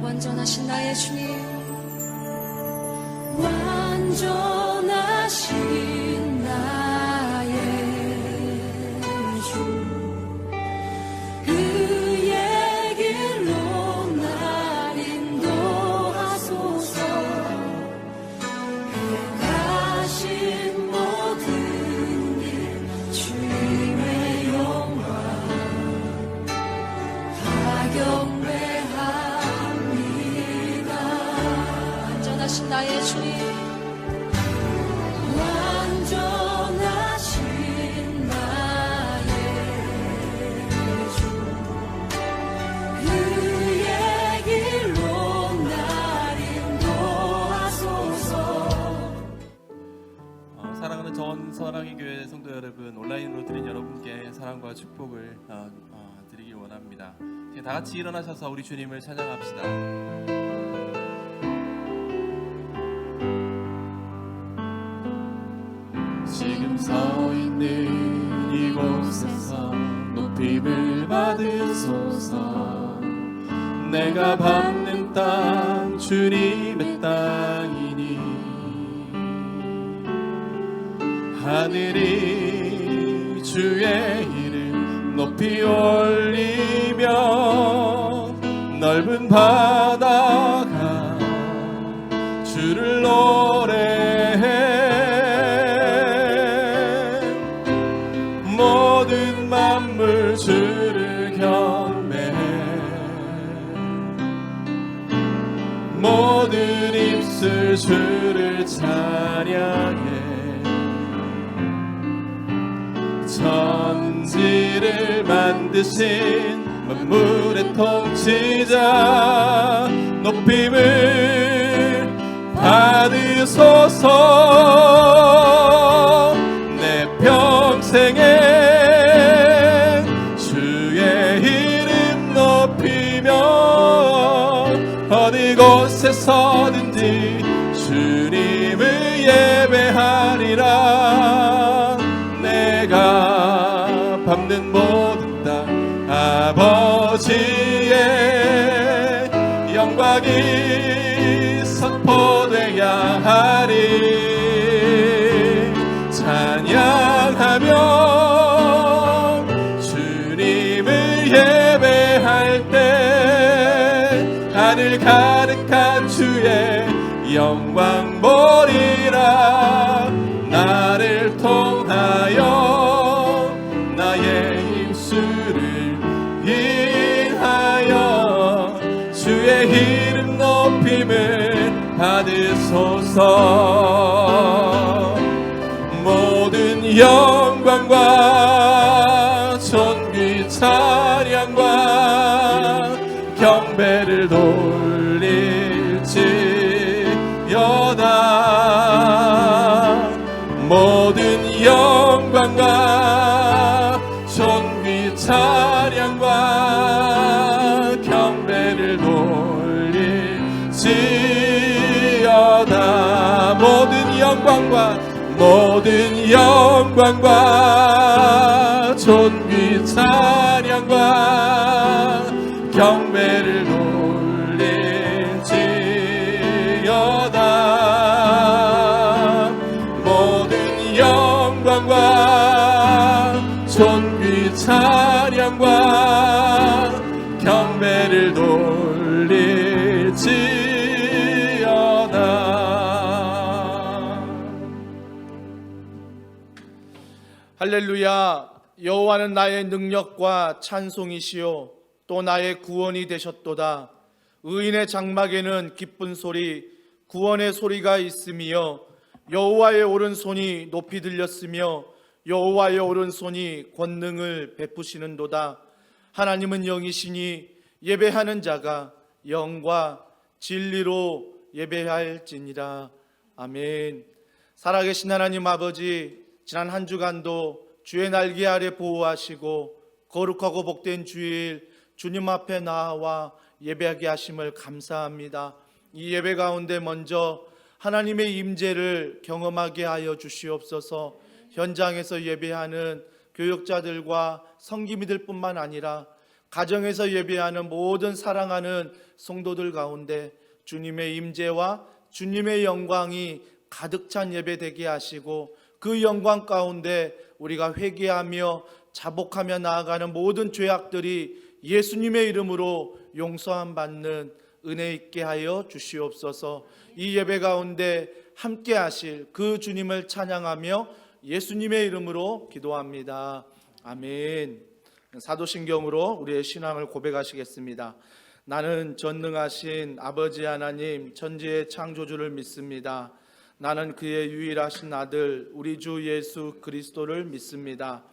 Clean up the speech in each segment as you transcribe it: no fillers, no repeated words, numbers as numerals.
완전하신 나의 주님, 완전하신 나의 주, 그의 길로 날 인도하소서. 그의 가신 모든 길 주님의 영광 다 경배합니다. 완전하신 나의 주님, 완전하신 나의 주, 그의 길로 날 인도하소서. 사랑하는 전 사랑의 교회 성도 여러분, 온라인으로 드린 여러분께 사랑과 축복을 드리길 원합니다. 다 같이 일어나셔서 우리 주님을 찬양합시다. 지금 서 있는 이곳에서 높임을 받으소서. 내가 밟는 땅 주님의 땅이니 하늘이 주의 이름 높이 올리며 넓은 바다가 주를 노래해. 모든 만물 주를 경배해. 모든 입술 주를 찬양해. 천지를 만드신 만물의 통치자 높임을 받으소서. 내 평생에 주의 이름 높이며 어디 곳에서든지 주님을 예배하리라. 내가 밟는 모든 땅 아버지의 영광이 선포되어야 하리. 찬양하며 주님을 예배할 때 하늘 가득한 주의 영광 보리라. 나를 통하여 나의 입술을 인하여 주의 이름 높임을 받으소서. 모든 영광과 존귀 찬양과 경배를 돌릴지어다. 모든 영광과 존귀 찬양과 경배를 돌릴지어다. 모든 영광과 존귀 찬양과 경배를 돌릴지어다. 모든 영광과 존귀 찬양과 경배를 돌릴지어다. 할렐루야. 여호와는 나의 능력과 찬송이시요 또 나의 구원이 되셨도다. 의인의 장막에는 기쁜 소리 구원의 소리가 있으며 여호와의 오른손이 높이 들렸으며 여호와의 오른손이 권능을 베푸시는도다. 하나님은 영이시니 예배하는 자가 영과 진리로 예배할지니라. 아멘. 살아계신 하나님 아버지, 지난 한 주간도 주의 날개 아래 보호하시고 거룩하고 복된 주일 주님 앞에 나와 예배하게 하심을 감사합니다. 이 예배 가운데 먼저 하나님의 임재를 경험하게 하여 주시옵소서. 현장에서 예배하는 교역자들과 성기미들 뿐만 아니라 가정에서 예배하는 모든 사랑하는 성도들 가운데 주님의 임재와 주님의 영광이 가득 찬 예배 되게 하시고, 그 영광 가운데 우리가 회개하며 자복하며 나아가는 모든 죄악들이 예수님의 이름으로 용서함 받는 은혜 있게 하여 주시옵소서. 이 예배 가운데 함께 하실 그 주님을 찬양하며 예수님의 이름으로 기도합니다. 아멘. 사도신경으로 우리의 신앙을 고백하시겠습니다. 나는 전능하신 아버지 하나님 천지의 창조주를 믿습니다. 나는 그의 유일하신 아들 우리 주 예수 그리스도를 믿습니다.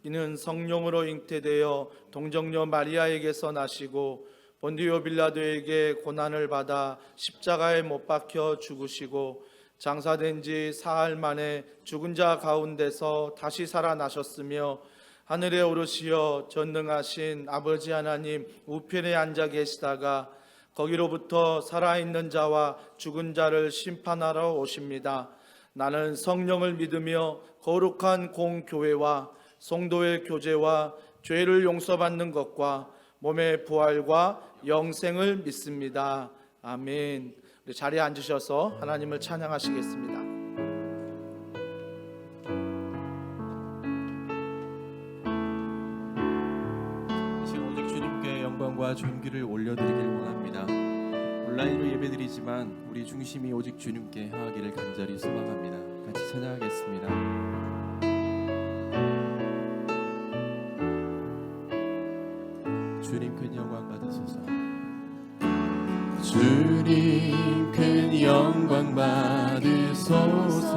이는 성령으로 잉태되어 동정녀 마리아에게서 나시고 본디오 빌라도에게 고난을 받아 십자가에 못 박혀 죽으시고 장사된 지 사흘 만에 죽은 자 가운데서 다시 살아나셨으며 하늘에 오르시어 전능하신 아버지 하나님 우편에 앉아 계시다가 거기로부터 살아있는 자와 죽은 자를 심판하러 오십니다. 나는 성령을 믿으며 거룩한 공교회와 성도의 교제와 죄를 용서받는 것과 몸의 부활과 영생을 믿습니다. 아멘. 우리 자리에 앉으셔서 하나님을 찬양하시겠습니다. 지금 오직 주님께 영광과 존귀를 올려드리길 원합니다. 온라인으로 예배드리지만 우리 중심이 오직 주님께 향하기를 간절히 소망합니다. 같이 찬양하겠습니다. 주님 큰 영광 받으소서. 주님 큰 영광 받으소서.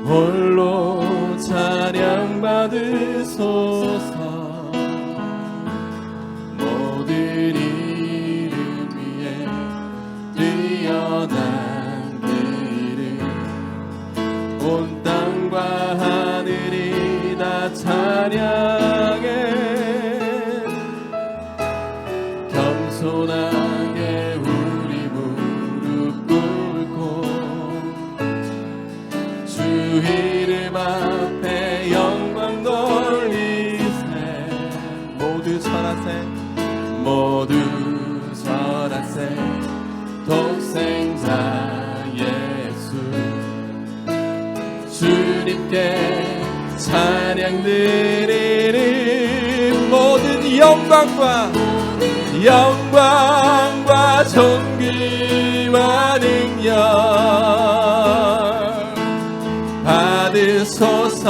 홀로 찬양 받으소서. 모든 이름 위에 뛰어난 그 이름, 온 땅과 하늘이 다 찬양해. 겸손하게 우리 무릎 꿇고 주 이름 앞에 영광 돌리세. 모두 절하세. 모두 절하세. 독생자 예수 주님께 찬양 드리는 모든 영광과 존귀와 능력 받으소서.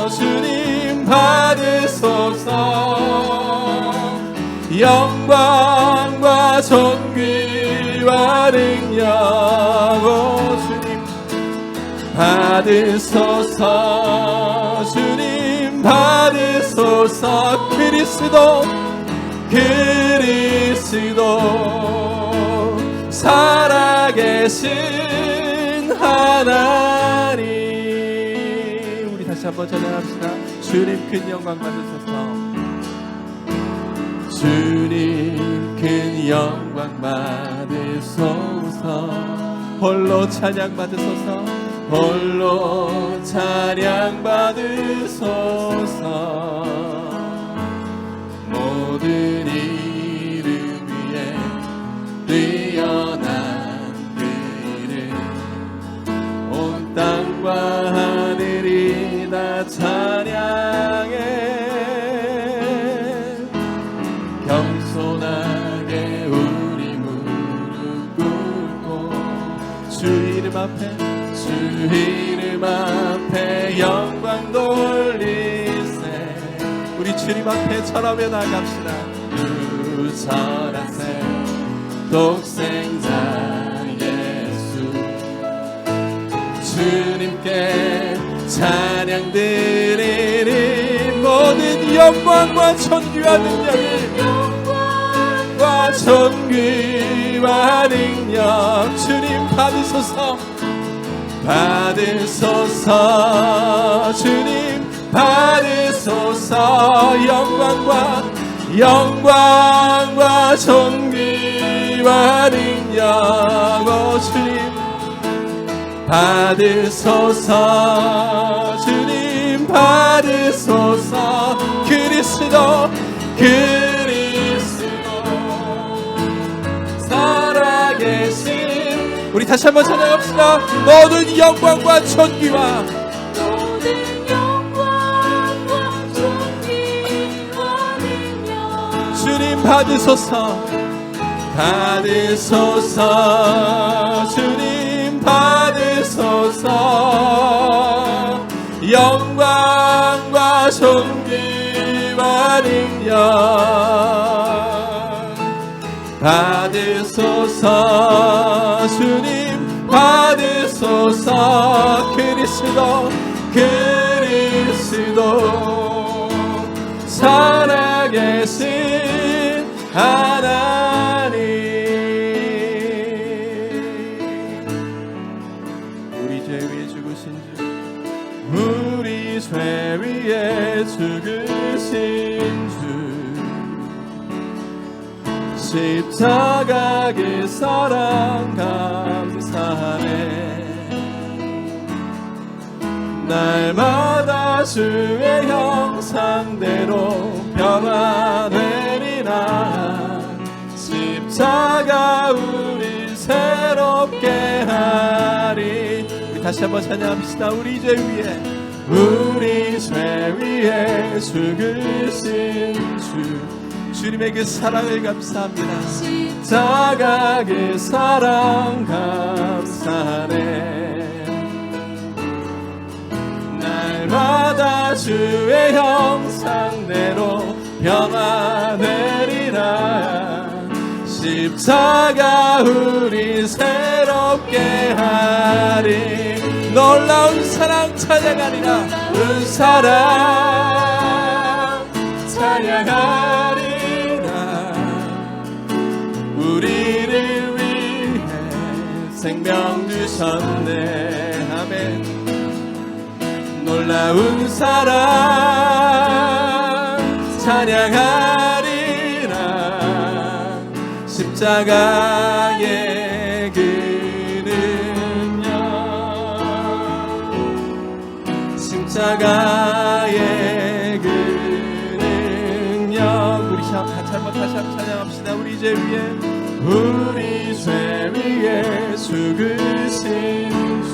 주님 받으소서. 영광과 존귀와 능력 주님 받으소서. 주님 받으소서. 그리스도 살아계신 하나님. 우리 다시 한번 찬양합시다. 주님 큰 영광 받으소서. 주님 큰 영광 받으소서. 홀로 찬양 받으소서. 홀로 찬양 받으소서. 모든 이름 위에 뛰어난 그 이름, 온 땅과 하늘이 다 찬양해. 겸손하게 우리 무릎 꿇고 주 이름 앞에 영광 돌리세. 우리 주님 앞에 절하며 나아갑시다. 주 절하세. 독생자 예수 주님께 찬양 드리는 모든 영광과 존귀와 능력 주님 받으소서. 주님 받으소서. 영광과 존귀와 능력 주님 받으소서. 주님 받으소서. 그리스도 살아계신, 우리 다시 한번 찬양합시다. 모든 영광과 존귀와 모든 영광과 존귀와 능력 주님 받으소서. 받으소서. 주님 받으소서. 영광과 존귀와 능력 받으소서. 주님 받으소서. 그리스도 살아계신 하나님, 우리 죄 위에 죽으신 주, 우리 죄 위에 죽으신 주, 십자가 그 사랑 감사하네. 날마다 주의 형상대로 변화되리라. 십자가 우리 새롭게 하리. 우리 다시 한번 찬양합시다. 우리 죄 위에 죽으신 주, 주님의 그 사랑을 감사합니다. 십자가 그 사랑 감사하네. 날마다 주의 형상대로 변화되리라. 십자가 우리 새롭게 하리. 놀라운 사랑 찬양하리라. 놀라운 사랑 찬양하리라. 우리를 위해 생명 주셨네. 아멘. 놀라운 사랑 찬양하리라. 십자가의 그 능력, 십자가의 그 능력. 우리 다시 한번 찬양합시다. 우리 죄 위에 죽으신 주,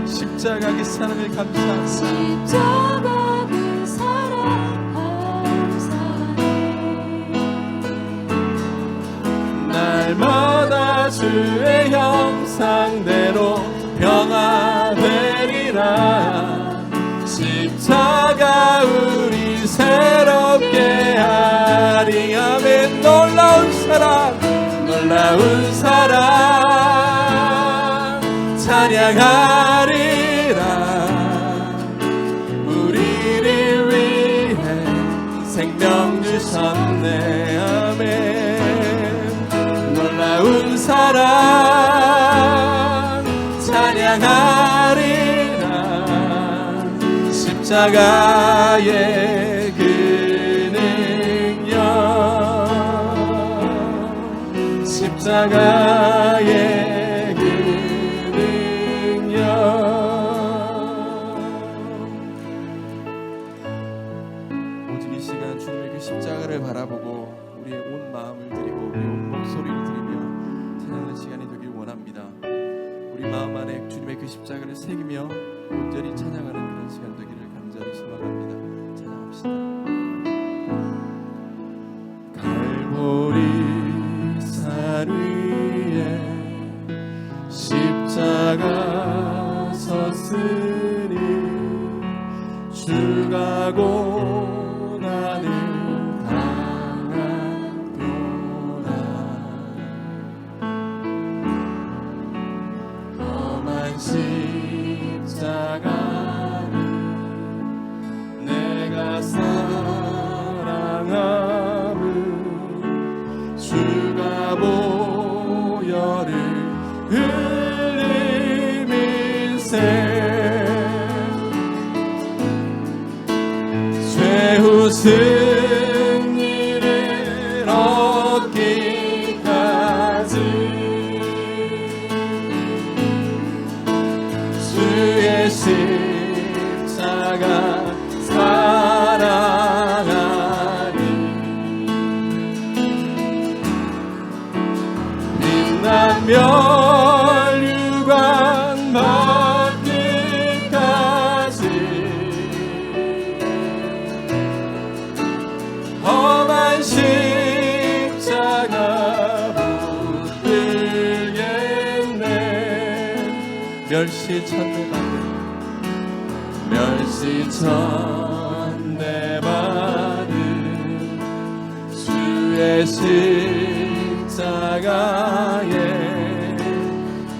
십자가 그 사랑을 감사합니다. 십자가 그 사랑 감사하네. 날마다 주의 형상대로 변화되리라. 십자가 우리 새롭게 하리. 아멘. 놀라운 사랑 찬양하리라. 우리를 위해 생명 주셨네. 아멘. 놀라운 사랑 찬양하리라. 십자가의 그 능력, 십자가의 그 능력. 오직 이 시간 주님의 그 십자가를 바라보고 우리의 온 마음을 드리고 우리의 온 목소리를 드리며 찬양하는 시간이 되길 원합니다. 우리 마음 안에 주님의 그 십자가를 새기며 온전히 찬양하는 그런 시간 되기를 간절히 소망합니다. 찬양합시다. 갈보리 산 위에 십자가 섰으니 주가 고난을 당하도다. 험한 십자가를 내가 사랑함은 주가 보혈을 흘림일세. 최후 승리를 얻기까지 멸시천대받은 주의 십자가에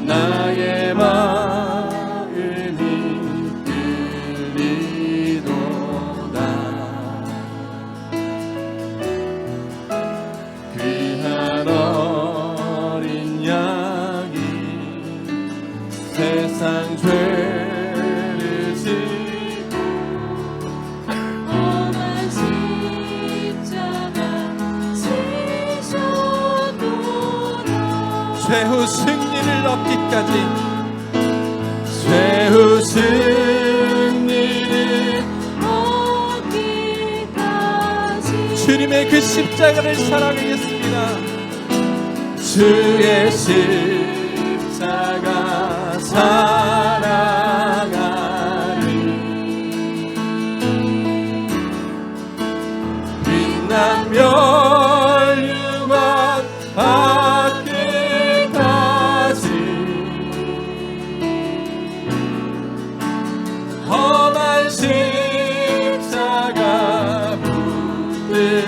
나의 마음이 끌리도다. 귀한 어린 양이 세상 죄를 지고 험한 십자가 지셨도다. 최후 승리를 얻기까지, 최후 승리를 얻기까지 주님의 그 십자가를 사랑하겠습니다. 주의 십자가 사랑하리. 빛난 멸류관 받기까지 험한 십자가 붙들겠네.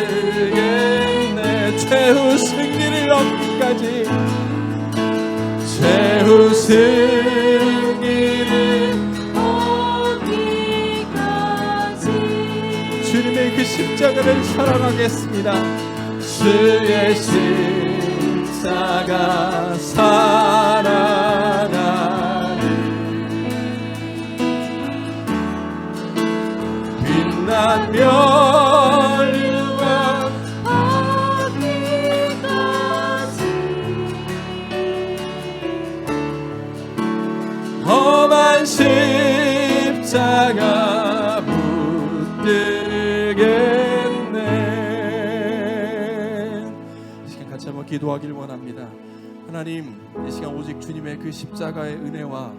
최후 승리를 얻기까지, 최후 승리를 얻기까지 주님의 그 십자가를 사랑하겠습니다. 주의 십자가 사랑하리. 빛난 멸류관 얻기까지 험한 십자가 붙들겠네. 이 시간 같이 한번 기도하길 원합니다. 하나님, 이 시간 오직 주님의 그 십자가의 은혜와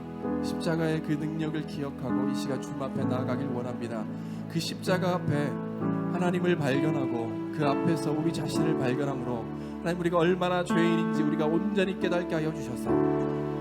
십자가의 그 능력을 기억하고 이 시간 주님 앞에 나아가길 원합니다. 그 십자가 앞에 하나님을 발견하고 그 앞에서 우리 자신을 발견함으로 하나님, 우리가 얼마나 죄인인지 우리가 온전히 깨닫게 하여 주셔서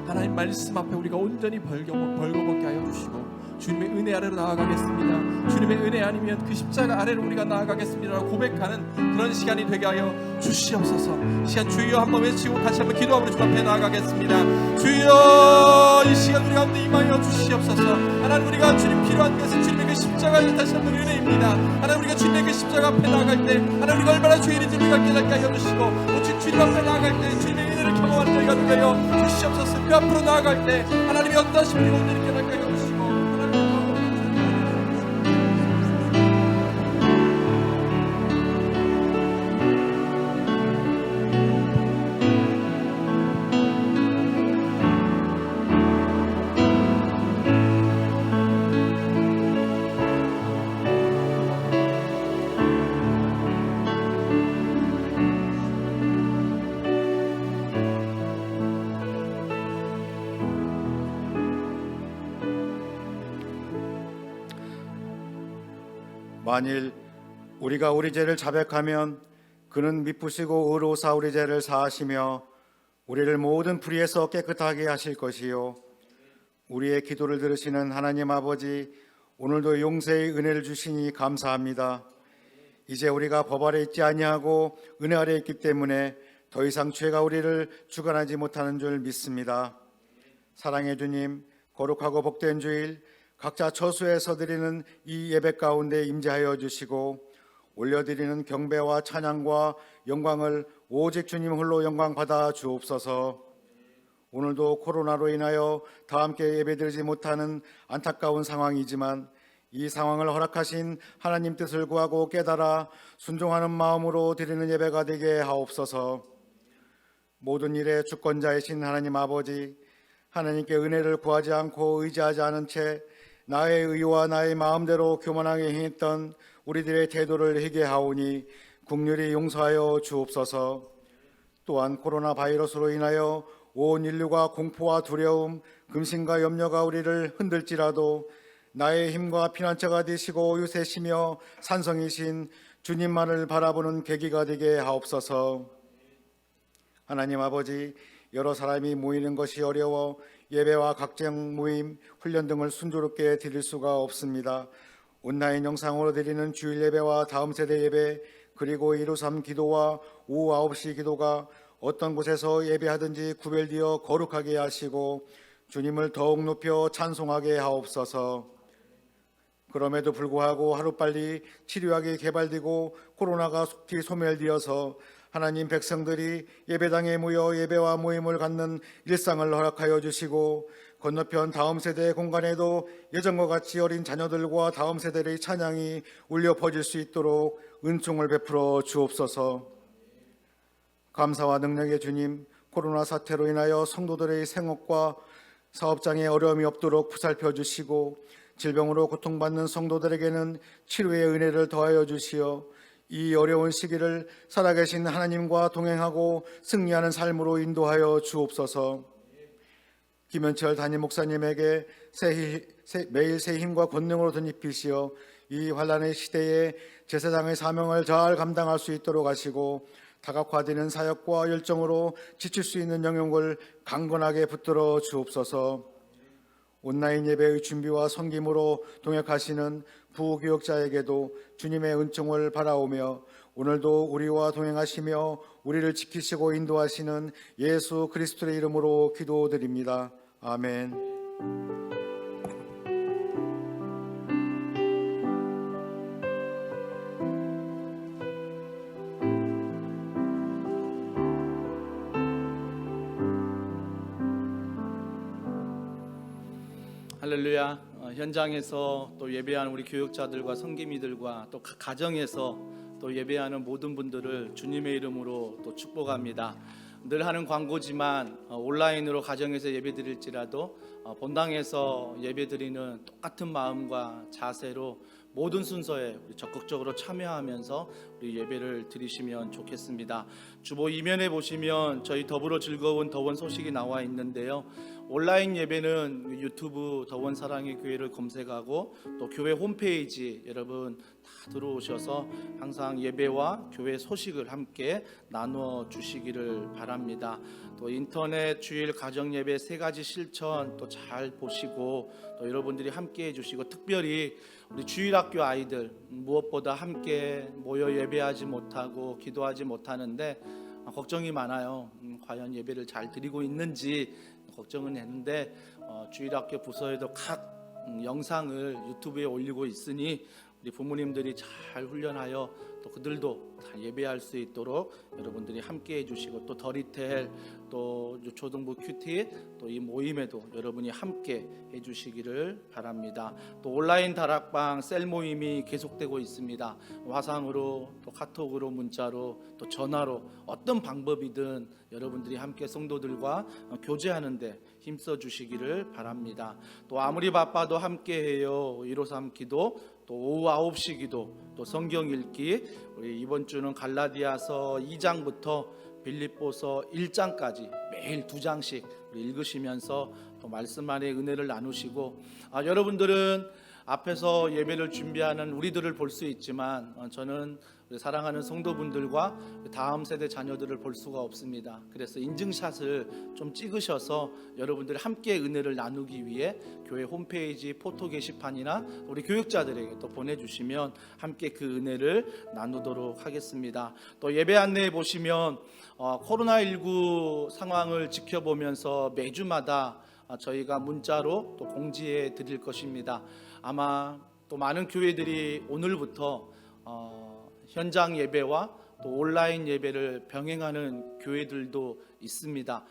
하나님 말씀 앞에 우리가 온전히 벌거벗게 하여 주시고 주님의 은혜 아래로 나아가겠습니다. 주님의 은혜 아니면 그 십자가 아래로 우리가 나아가겠습니다라고 고백하는 그런 시간이 되게 하여 주시옵소서. 시간 주여 한번 외치고 같이 한번 기도하며 주 앞에 나아가겠습니다. 주여, 이 시간 우리 가운데 임하여 주시옵소서. 하나님, 우리가 주님 필요한 것은 주님의 그 십자가의 다시 한번 은혜입니다. 하나님, 우리가 주님의 그 십자가 앞에 나아갈 때 하나님, 우리가 얼마나 죄인인지 우리가 깨닫게 하여 주시고 오직 주님 앞에 나아갈 때 주님의 은혜를 경험하는 저희가 되게 하여 주시옵소서. 그 앞으로 나아갈 때 하나님이 어떠하신 우리가 온전히 깨닫게 하여 주시고 만일 우리가 우리 죄를 자백하면 그는 미쁘시고 의로우사 우리 죄를 사하시며 우리를 모든 불의에서 깨끗하게 하실 것이요 우리의 기도를 들으시는 하나님 아버지, 오늘도 용서의 은혜를 주시니 감사합니다. 이제 우리가 법 아래 있지 아니하고 은혜 아래 있기 때문에 더 이상 죄가 우리를 주관하지 못하는 줄 믿습니다. 사랑의 주님, 거룩하고 복된 주일, 각자 처소에서 드리는 이 예배 가운데 임재하여 주시고 올려드리는 경배와 찬양과 영광을 오직 주님 홀로 영광 받아 주옵소서. 오늘도 코로나로 인하여 다 함께 예배드리지 못하는 안타까운 상황이지만 이 상황을 허락하신 하나님 뜻을 구하고 깨달아 순종하는 마음으로 드리는 예배가 되게 하옵소서. 모든 일의 주권자이신 하나님 아버지, 하나님께 은혜를 구하지 않고 의지하지 않은 채 나의 의와 나의 마음대로 교만하게 행했던 우리들의 태도를 회개하오니 긍휼히 용서하여 주옵소서. 또한 코로나 바이러스로 인하여 온 인류가 공포와 두려움, 근심과 염려가 우리를 흔들지라도 나의 힘과 피난처가 되시고 유세시며 산성이신 주님만을 바라보는 계기가 되게 하옵소서. 하나님 아버지, 여러 사람이 모이는 것이 어려워 예배와 각종 모임, 훈련 등을 순조롭게 드릴 수가 없습니다. 온라인 영상으로 드리는 주일 예배와 다음 세대 예배, 그리고 153 기도와 오후 9시 기도가 어떤 곳에서 예배하든지 구별되어 거룩하게 하시고 주님을 더욱 높여 찬송하게 하옵소서. 그럼에도 불구하고 하루빨리 치료약이 개발되고 코로나가 속히 소멸되어서 하나님 백성들이 예배당에 모여 예배와 모임을 갖는 일상을 허락하여 주시고 건너편 다음 세대의 공간에도 예전과 같이 어린 자녀들과 다음 세대의 찬양이 울려 퍼질 수 있도록 은총을 베풀어 주옵소서. 감사와 능력의 주님, 코로나 사태로 인하여 성도들의 생업과 사업장에 어려움이 없도록 보살펴 주시고 질병으로 고통받는 성도들에게는 치료의 은혜를 더하여 주시어 이 어려운 시기를 살아계신 하나님과 동행하고 승리하는 삶으로 인도하여 주옵소서. 김현철 담임 목사님에게 매일 새 힘과 권능으로 덧입히시어 이 환난의 시대에 제사장의 사명을 잘 감당할 수 있도록 하시고 다각화되는 사역과 열정으로 지칠 수 있는 영역을 강건하게 붙들어 주옵소서. 온라인 예배의 준비와 섬김으로 동역하시는 부교역자에게도 주님의 은총을 바라오며 오늘도 우리와 동행하시며 우리를 지키시고 인도하시는 예수 그리스도의 이름으로 기도드립니다. 아멘. 할렐루야. 현장에서 또 예배하는 우리 교육자들과 성기미들과 또 각 가정에서 또 예배하는 모든 분들을 주님의 이름으로 또 축복합니다. 늘 하는 광고지만 온라인으로 가정에서 예배드릴지라도 본당에서 예배드리는 똑같은 마음과 자세로 모든 순서에 우리 적극적으로 참여하면서 우리 예배를 드리시면 좋겠습니다. 주보 이면에 보시면 저희 더불어 즐거운 더원 소식이 나와 있는데요. 온라인 예배는 유튜브 더원 사랑의 교회를 검색하고 또 교회 홈페이지 여러분 다 들어오셔서 항상 예배와 교회 소식을 함께 나누어 주시기를 바랍니다. 또 인터넷 주일 가정 예배 3가지 실천 또 잘 보시고 또 여러분들이 함께 해주시고 특별히 우리 주일학교 아이들 무엇보다 함께 모여 예배하지 못하고 기도하지 못하는데 걱정이 많아요. 과연 예배를 잘 드리고 있는지 걱정은 했는데 주일학교 부서에도 각 영상을 유튜브에 올리고 있으니 우리 부모님들이 잘 훈련하여 또 그들도 다 예배할 수 있도록 여러분들이 함께 해주시고 또 더리텔 또 초등부 큐티 또 이 모임에도 여러분이 함께 해주시기를 바랍니다. 또 온라인 다락방 셀 모임이 계속되고 있습니다. 화상으로 또 카톡으로 문자로 또 전화로 어떤 방법이든 여러분들이 함께 성도들과 교제하는데 힘써 주시기를 바랍니다. 또 아무리 바빠도 함께해요. 153 기도 또 오후 9시 기도 또 성경 읽기 우리 이번 주는 갈라디아서 2장부터 빌립보서 1장까지 매일 2장씩 우리 읽으시면서 또 말씀 안에 은혜를 나누시고 여러분들은 앞에서 예배를 준비하는 우리들을 볼 수 있지만 저는 우리 사랑하는 성도분들과 다음 세대 자녀들을 볼 수가 없습니다. 그래서 인증샷을 좀 찍으셔서 여러분들이 함께 은혜를 나누기 위해 교회 홈페이지 포토 게시판이나 우리 교육자들에게 또 보내주시면 함께 그 은혜를 나누도록 하겠습니다. 또 예배 안내에 보시면 코로나19 상황을 지켜보면서 매주마다 저희가 문자로 또 공지해 드릴 것입니다. 아마 또 많은 교회들이 오늘부터 현장 예배와 또 온라인 예배를 병행하는 교회들도 있습니다.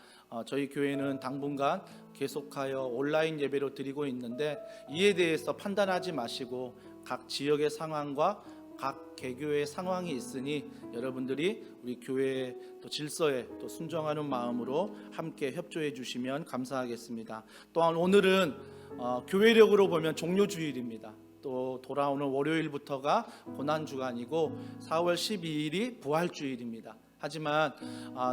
저희 교회는 당분간 계속하여 온라인 예배로 드리고 있는데 이에 대해서 판단하지 마시고 각 지역의 상황과 각 개교의 상황이 있으니 여러분들이 우리 교회의 또 질서에 또 순종하는 마음으로 함께 협조해 주시면 감사하겠습니다. 또한 오늘은 교회력으로 보면 종료주일입니다. 또 돌아오는 월요일부터가 고난주간이고 4월 12일이 부활주일입니다. 하지만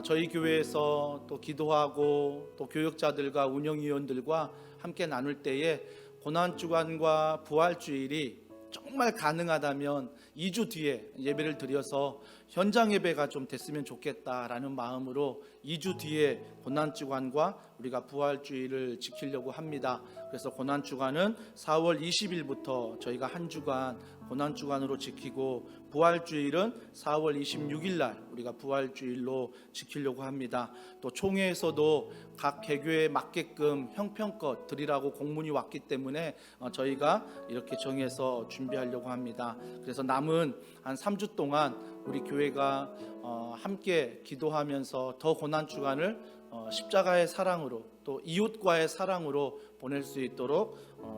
저희 교회에서 또 기도하고 또 교역자들과 운영위원들과 함께 나눌 때에 고난주간과 부활주일이 정말 가능하다면 2주 뒤에 예배를 드려서 현장 예배가 좀 됐으면 좋겠다라는 마음으로 2주 뒤에 고난주간과 우리가 부활주의를 지키려고 합니다. 그래서 고난주간은 4월 20일부터 저희가 한 주간 고난주간으로 지키고, 부활주일은 4월 26일 날 우리가 부활주일로 지키려고 합니다. 또 총회에서도 각 개교에 맞게끔 형편껏 드리라고 공문이 왔기 때문에 저희가 이렇게 정해서 준비하려고 합니다. 그래서 남은 한 3주 동안 우리 교회가 함께 기도하면서 더 고난주간을 십자가의 사랑으로, 또 이웃과의 사랑으로 보낼 수 있도록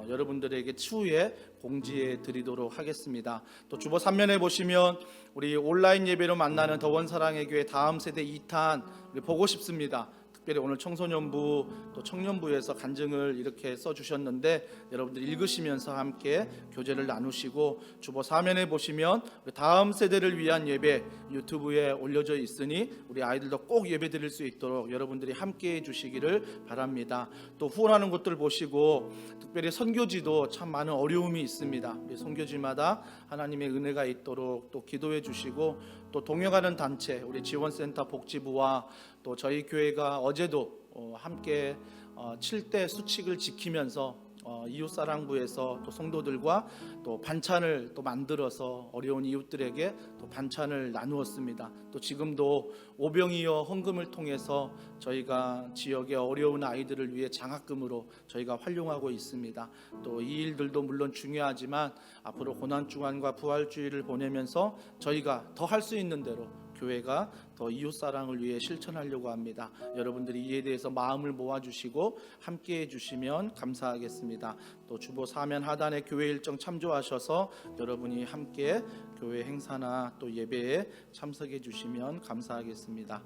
여러분들에게 추후에 공지해 드리도록 하겠습니다. 또 주보 3면에 보시면 우리 온라인 예배로 만나는 더원사랑의 교회 다음 세대 2탄 우리 보고 싶습니다. 특별히 오늘 청소년부 또 청년부에서 간증을 이렇게 써주셨는데, 여러분들 읽으시면서 함께 교제를 나누시고, 주보 4면에 보시면 우리 다음 세대를 위한 예배 유튜브에 올려져 있으니 우리 아이들도 꼭 예배 드릴 수 있도록 여러분들이 함께 해주시기를 바랍니다. 또 후원하는 것들 보시고, 특별히 선교지도 참 많은 어려움이 있습니다. 우리 선교지마다 하나님의 은혜가 있도록 또 기도해 주시고, 또 동역하는 단체 우리 지원센터 복지부와 또 저희 교회가 어제도 함께 7대 수칙을 지키면서 이웃사랑부에서 또 성도들과 또 반찬을 또 만들어서 어려운 이웃들에게 또 반찬을 나누었습니다. 또 지금도 오병이어 헌금을 통해서 저희가 지역의 어려운 아이들을 위해 장학금으로 저희가 활용하고 있습니다. 또 이 일들도 물론 중요하지만 앞으로 고난주간과 부활주의를 보내면서 저희가 더 할 수 있는 대로 교회가 더 이웃사랑을 위해 실천하려고 합니다. 여러분들이 이에 대해서 마음을 모아주시고 함께해 주시면 감사하겠습니다. 또 주보 4면 하단에 교회 일정 참조하셔서 여러분이 함께 교회 행사나 또 예배에 참석해 주시면 감사하겠습니다.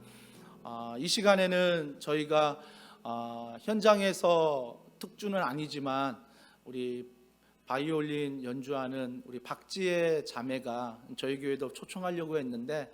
이 시간에는 저희가 현장에서 특주는 아니지만 우리 바이올린 연주하는 우리 박지혜 자매가 저희 교회도 초청하려고 했는데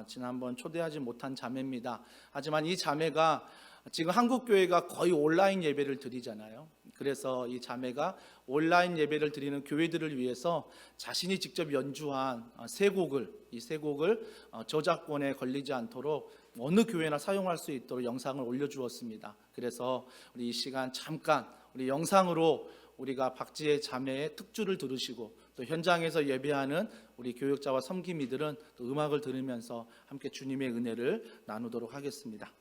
지난번 초대하지 못한 자매입니다. 하지만 이 자매가 지금 한국 교회가 거의 온라인 예배를 드리잖아요. 그래서 이 자매가 온라인 예배를 드리는 교회들을 위해서 자신이 직접 연주한 이 세 곡을 저작권에 걸리지 않도록 어느 교회나 사용할 수 있도록 영상을 올려주었습니다. 그래서 우리 이 시간 잠깐 우리 영상으로 우리가 박지혜 자매의 특주를 들으시고, 또 현장에서 예배하는 우리 교역자와 섬김이들은 또 음악을 들으면서 함께 주님의 은혜를 나누도록 하겠습니다.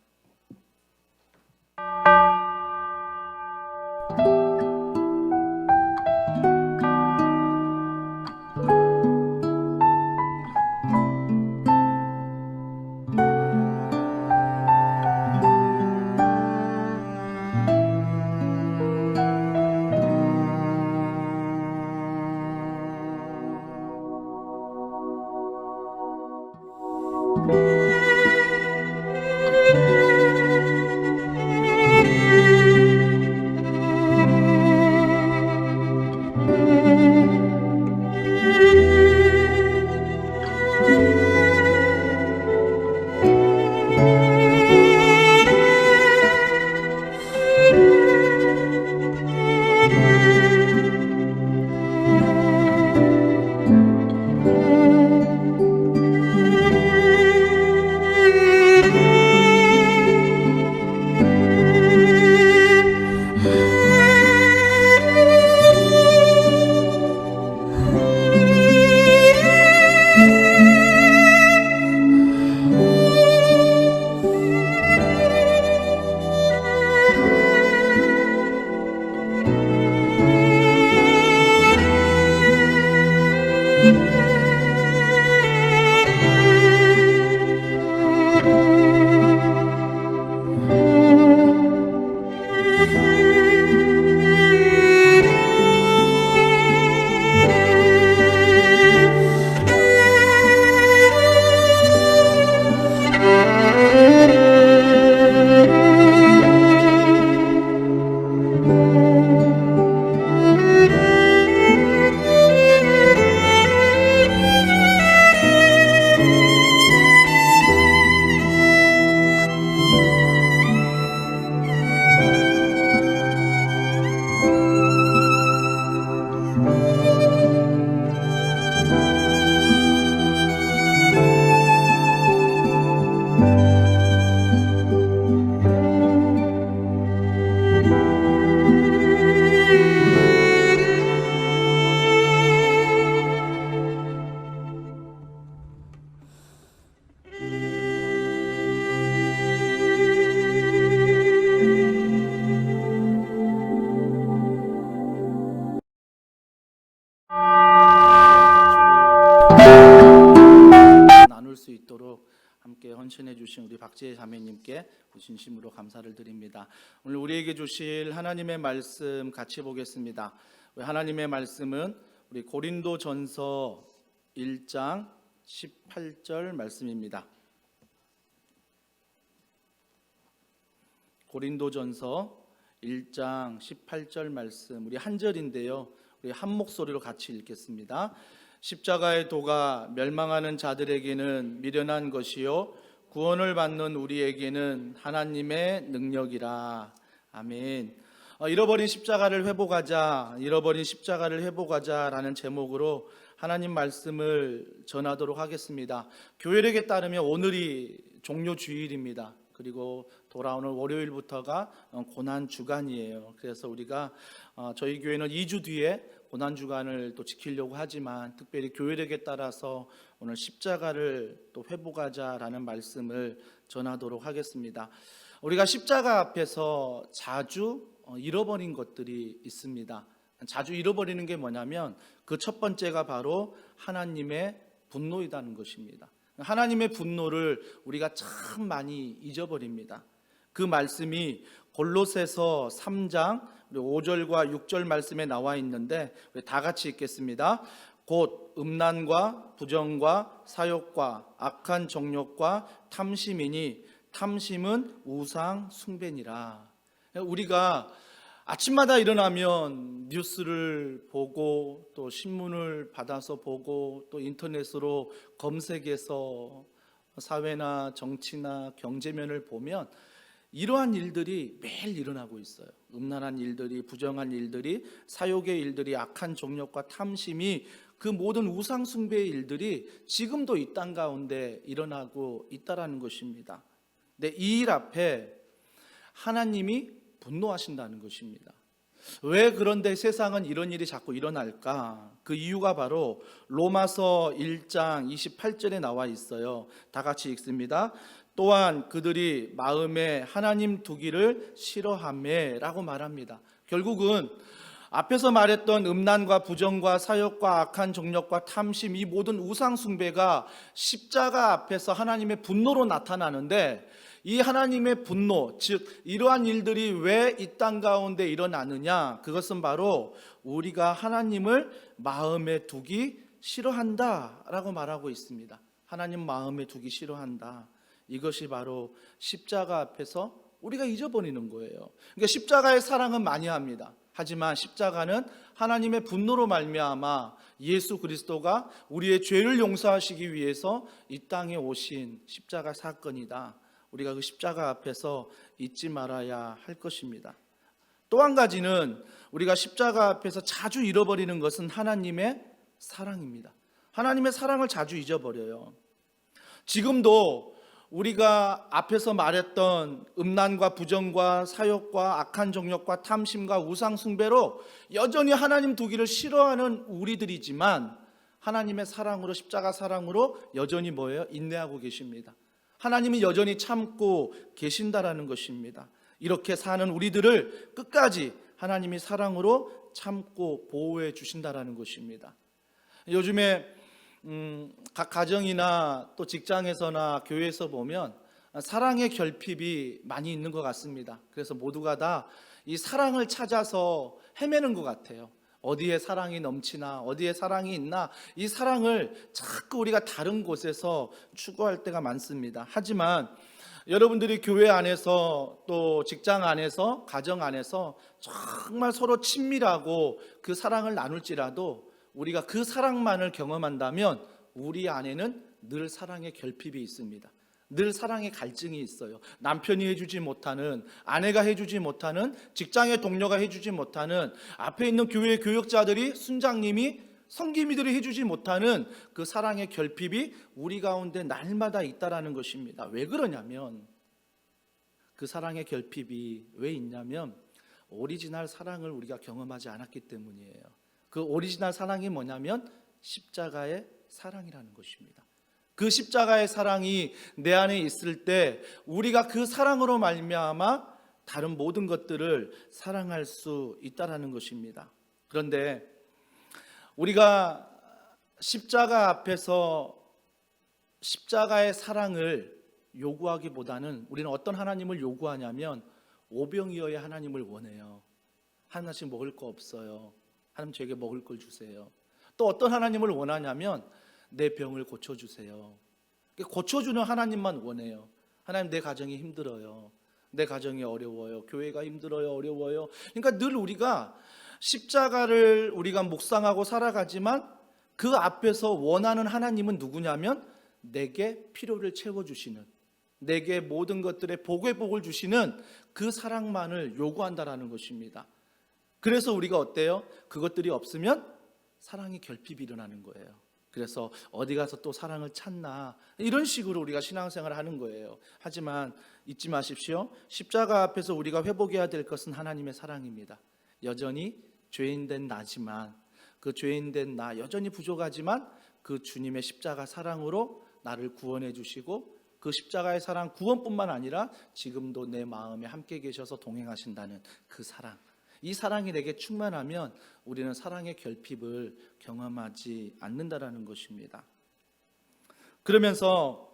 나눌 수 있도록 함께 헌신해 주신 우리 박지혜 자매님께 진심으로 감사를 드립니다. 오늘 우리에게 주실 하나님의 말씀 같이 보겠습니다. 하나님의 말씀은 우리 고린도전서 1장 18절 말씀입니다. 고린도전서 1장 18절 말씀, 우리 한 절인데요, 우리 한 목소리로 같이 읽겠습니다. 십자가의 도가 멸망하는 자들에게는 미련한 것이요 구원을 받는 우리에게는 하나님의 능력이라. 아멘. 잃어버린 십자가를 회복하자, 잃어버린 십자가를 회복하자라는 제목으로 하나님 말씀을 전하도록 하겠습니다. 교회력에 따르면 오늘이 종료 주일입니다. 그리고 돌아오는 월요일부터가 고난 주간이에요. 그래서 우리가 저희 교회는 2주 뒤에 고난 주간을 또 지키려고 하지만 특별히 교회력에 따라서 오늘 십자가를 또 회복하자라는 말씀을 전하도록 하겠습니다. 우리가 십자가 앞에서 자주 잃어버린 것들이 있습니다. 자주 잃어버리는 게 뭐냐면 그 첫 번째가 바로 하나님의 분노이다는 것입니다. 하나님의 분노를 우리가 참 많이 잊어버립니다. 그 말씀이 골로새서 3장 5절과 6절 말씀에 나와 있는데 우리 다 같이 읽겠습니다. 곧 음란과 부정과 사욕과 악한 정욕과 탐심이니 탐심은 우상 숭배니라. 우리가 아침마다 일어나면 뉴스를 보고 또 신문을 받아서 보고 또 인터넷으로 검색해서 사회나 정치나 경제면을 보면 이러한 일들이 매일 일어나고 있어요. 음란한 일들이, 부정한 일들이, 사욕의 일들이, 악한 정욕과 탐심이, 그 모든 우상 숭배의 일들이 지금도 이 땅 가운데 일어나고 있다라는 것입니다. 근데 이 일 앞에 하나님이 분노하신다는 것입니다. 왜 그런데 세상은 이런 일이 자꾸 일어날까? 그 이유가 바로 로마서 1장 28절에 나와 있어요. 다 같이 읽습니다. 또한 그들이 마음에 하나님 두기를 싫어하매라고 말합니다. 결국은 앞에서 말했던 음란과 부정과 사욕과 악한 정욕과 탐심, 이 모든 우상 숭배가 십자가 앞에서 하나님의 분노로 나타나는데, 이 하나님의 분노, 즉 이러한 일들이 왜 이 땅 가운데 일어나느냐? 그것은 바로 우리가 하나님을 마음에 두기 싫어한다라고 말하고 있습니다. 하나님 마음에 두기 싫어한다. 이것이 바로 십자가 앞에서 우리가 잊어버리는 거예요. 그러니까 십자가의 사랑은 많이 합니다. 하지만 십자가는 하나님의 분노로 말미암아 예수 그리스도가 우리의 죄를 용서하시기 위해서 이 땅에 오신 십자가 사건이다. 우리가 그 십자가 앞에서 잊지 말아야 할 것입니다. 또 한 가지는 우리가 십자가 앞에서 자주 잃어버리는 것은 하나님의 사랑입니다. 하나님의 사랑을 자주 잊어버려요. 지금도 우리가 앞에서 말했던 음란과 부정과 사욕과 악한 정욕과 탐심과 우상 숭배로 여전히 하나님 두기를 싫어하는 우리들이지만 하나님의 사랑으로, 십자가 사랑으로 여전히 뭐예요? 인내하고 계십니다. 하나님이 여전히 참고 계신다라는 것입니다. 이렇게 사는 우리들을 끝까지 하나님이 사랑으로 참고 보호해 주신다라는 것입니다. 요즘에 각 가정이나 또 직장에서나 교회에서 보면 사랑의 결핍이 많이 있는 것 같습니다. 그래서 모두가 다 이 사랑을 찾아서 헤매는 것 같아요. 어디에 사랑이 넘치나, 어디에 사랑이 있나, 이 사랑을 자꾸 우리가 다른 곳에서 추구할 때가 많습니다. 하지만 여러분들이 교회 안에서 또 직장 안에서, 가정 안에서 정말 서로 친밀하고 그 사랑을 나눌지라도 우리가 그 사랑만을 경험한다면 우리 안에는 늘 사랑의 결핍이 있습니다. 늘 사랑의 갈증이 있어요. 남편이 해주지 못하는, 아내가 해주지 못하는, 직장의 동료가 해주지 못하는, 앞에 있는 교회 교역자들이, 순장님이, 성기미들이 해주지 못하는 그 사랑의 결핍이 우리 가운데 날마다 있다라는 것입니다. 왜 그러냐면, 그 사랑의 결핍이 왜 있냐면 오리지널 사랑을 우리가 경험하지 않았기 때문이에요. 그 오리지널 사랑이 뭐냐면 십자가의 사랑이라는 것입니다. 그 십자가의 사랑이 내 안에 있을 때 우리가 그 사랑으로 말미암아 다른 모든 것들을 사랑할 수 있다라는 것입니다. 그런데 우리가 십자가 앞에서 십자가의 사랑을 요구하기보다는 우리는 어떤 하나님을 요구하냐면 오병이어의 하나님을 원해요. 하나씩 먹을 거 없어요. 하나님 저에게 먹을 걸 주세요. 또 어떤 하나님을 원하냐면 내 병을 고쳐주세요. 고쳐주는 하나님만 원해요. 하나님 내 가정이 힘들어요. 내 가정이 어려워요. 교회가 힘들어요. 어려워요. 그러니까 늘 우리가 십자가를 우리가 묵상하고 살아가지만 그 앞에서 원하는 하나님은 누구냐면 내게 필요를 채워주시는, 내게 모든 것들의 복의 복을 주시는 그 사랑만을 요구한다라는 것입니다. 그래서 우리가 어때요? 그것들이 없으면 사랑이 결핍이 일어나는 거예요. 그래서 어디 가서 또 사랑을 찾나, 이런 식으로 우리가 신앙생활을 하는 거예요. 하지만 잊지 마십시오. 십자가 앞에서 우리가 회복해야 될 것은 하나님의 사랑입니다. 여전히 죄인된 나지만, 그 죄인된 나 여전히 부족하지만 그 주님의 십자가 사랑으로 나를 구원해 주시고, 그 십자가의 사랑 구원뿐만 아니라 지금도 내 마음에 함께 계셔서 동행하신다는 그 사랑, 이 사랑이 내게 충만하면 우리는 사랑의 결핍을 경험하지 않는다라는 것입니다. 그러면서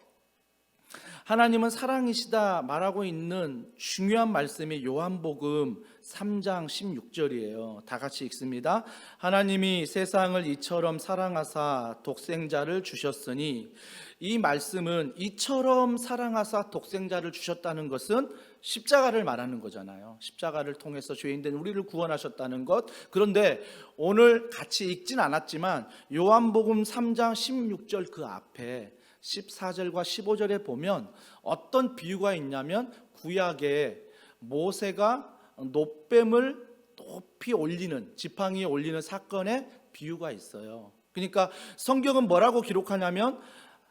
하나님은 사랑이시다 말하고 있는 중요한 말씀이 요한복음 3장 16절이에요. 다 같이 읽습니다. 하나님이 세상을 이처럼 사랑하사 독생자를 주셨으니, 이 말씀은 이처럼 사랑하사 독생자를 주셨다는 것은 십자가를 말하는 거잖아요. 십자가를 통해서 죄인된 우리를 구원하셨다는 것. 그런데 오늘 같이 읽진 않았지만 요한복음 3장 16절 그 앞에 14절과 15절에 보면 어떤 비유가 있냐면, 구약에 모세가 놋뱀을 높이 올리는, 지팡이에 올리는 사건의 비유가 있어요. 그러니까 성경은 뭐라고 기록하냐면,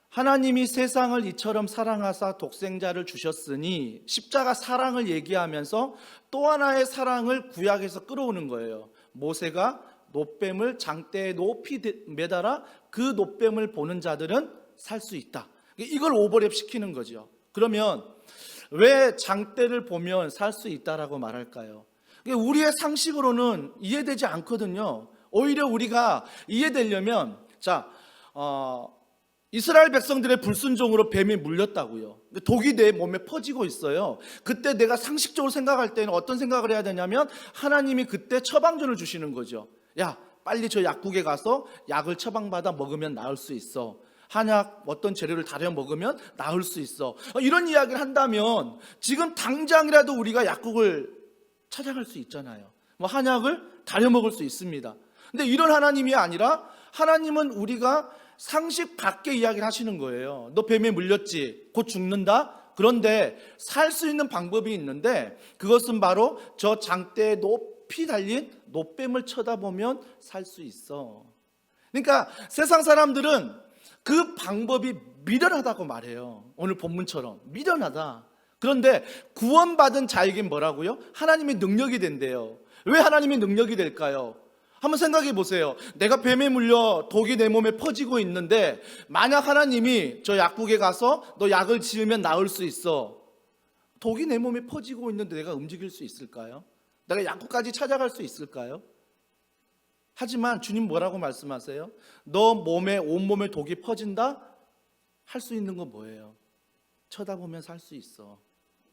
하나님이 세상을 이처럼 사랑하사 독생자를 주셨으니, 십자가 사랑을 얘기하면서 또 하나의 사랑을 구약에서 끌어오는 거예요. 모세가 놋뱀을 장대에 높이 매달아 그 놋뱀을 보는 자들은 살 수 있다. 이걸 오버랩 시키는 거죠. 그러면 왜 장대를 보면 살 수 있다라고 말할까요? 우리의 상식으로는 이해되지 않거든요. 오히려 우리가 이해되려면, 이스라엘 백성들의 불순종으로 뱀이 물렸다고요. 독이 내 몸에 퍼지고 있어요. 그때 내가 상식적으로 생각할 때는 어떤 생각을 해야 되냐면, 하나님이 그때 처방전을 주시는 거죠. 야, 빨리 저 약국에 가서 약을 처방받아 먹으면 나을 수 있어. 한약 어떤 재료를 다려 먹으면 나을 수 있어. 이런 이야기를 한다면 지금 당장이라도 우리가 약국을 찾아갈 수 있잖아요. 한약을 다려 먹을 수 있습니다. 근데 이런 하나님이 아니라, 하나님은 우리가 상식 밖의 이야기를 하시는 거예요. 너 뱀에 물렸지? 곧 죽는다? 그런데 살 수 있는 방법이 있는데, 그것은 바로 저 장대에 높이 달린 놋뱀을 쳐다보면 살 수 있어. 그러니까 세상 사람들은 그 방법이 미련하다고 말해요. 오늘 본문처럼 미련하다. 그런데 구원받은 자에겐 뭐라고요? 하나님의 능력이 된대요. 왜 하나님의 능력이 될까요? 한번 생각해 보세요. 내가 뱀에 물려 독이 내 몸에 퍼지고 있는데, 만약 하나님이 저 약국에 가서 너 약을 지으면 나을 수 있어. 독이 내 몸에 퍼지고 있는데 내가 움직일 수 있을까요? 내가 약국까지 찾아갈 수 있을까요? 하지만 주님 뭐라고 말씀하세요? 너 몸에, 온몸에 독이 퍼진다? 할 수 있는 건 뭐예요? 쳐다보면 살 수 있어.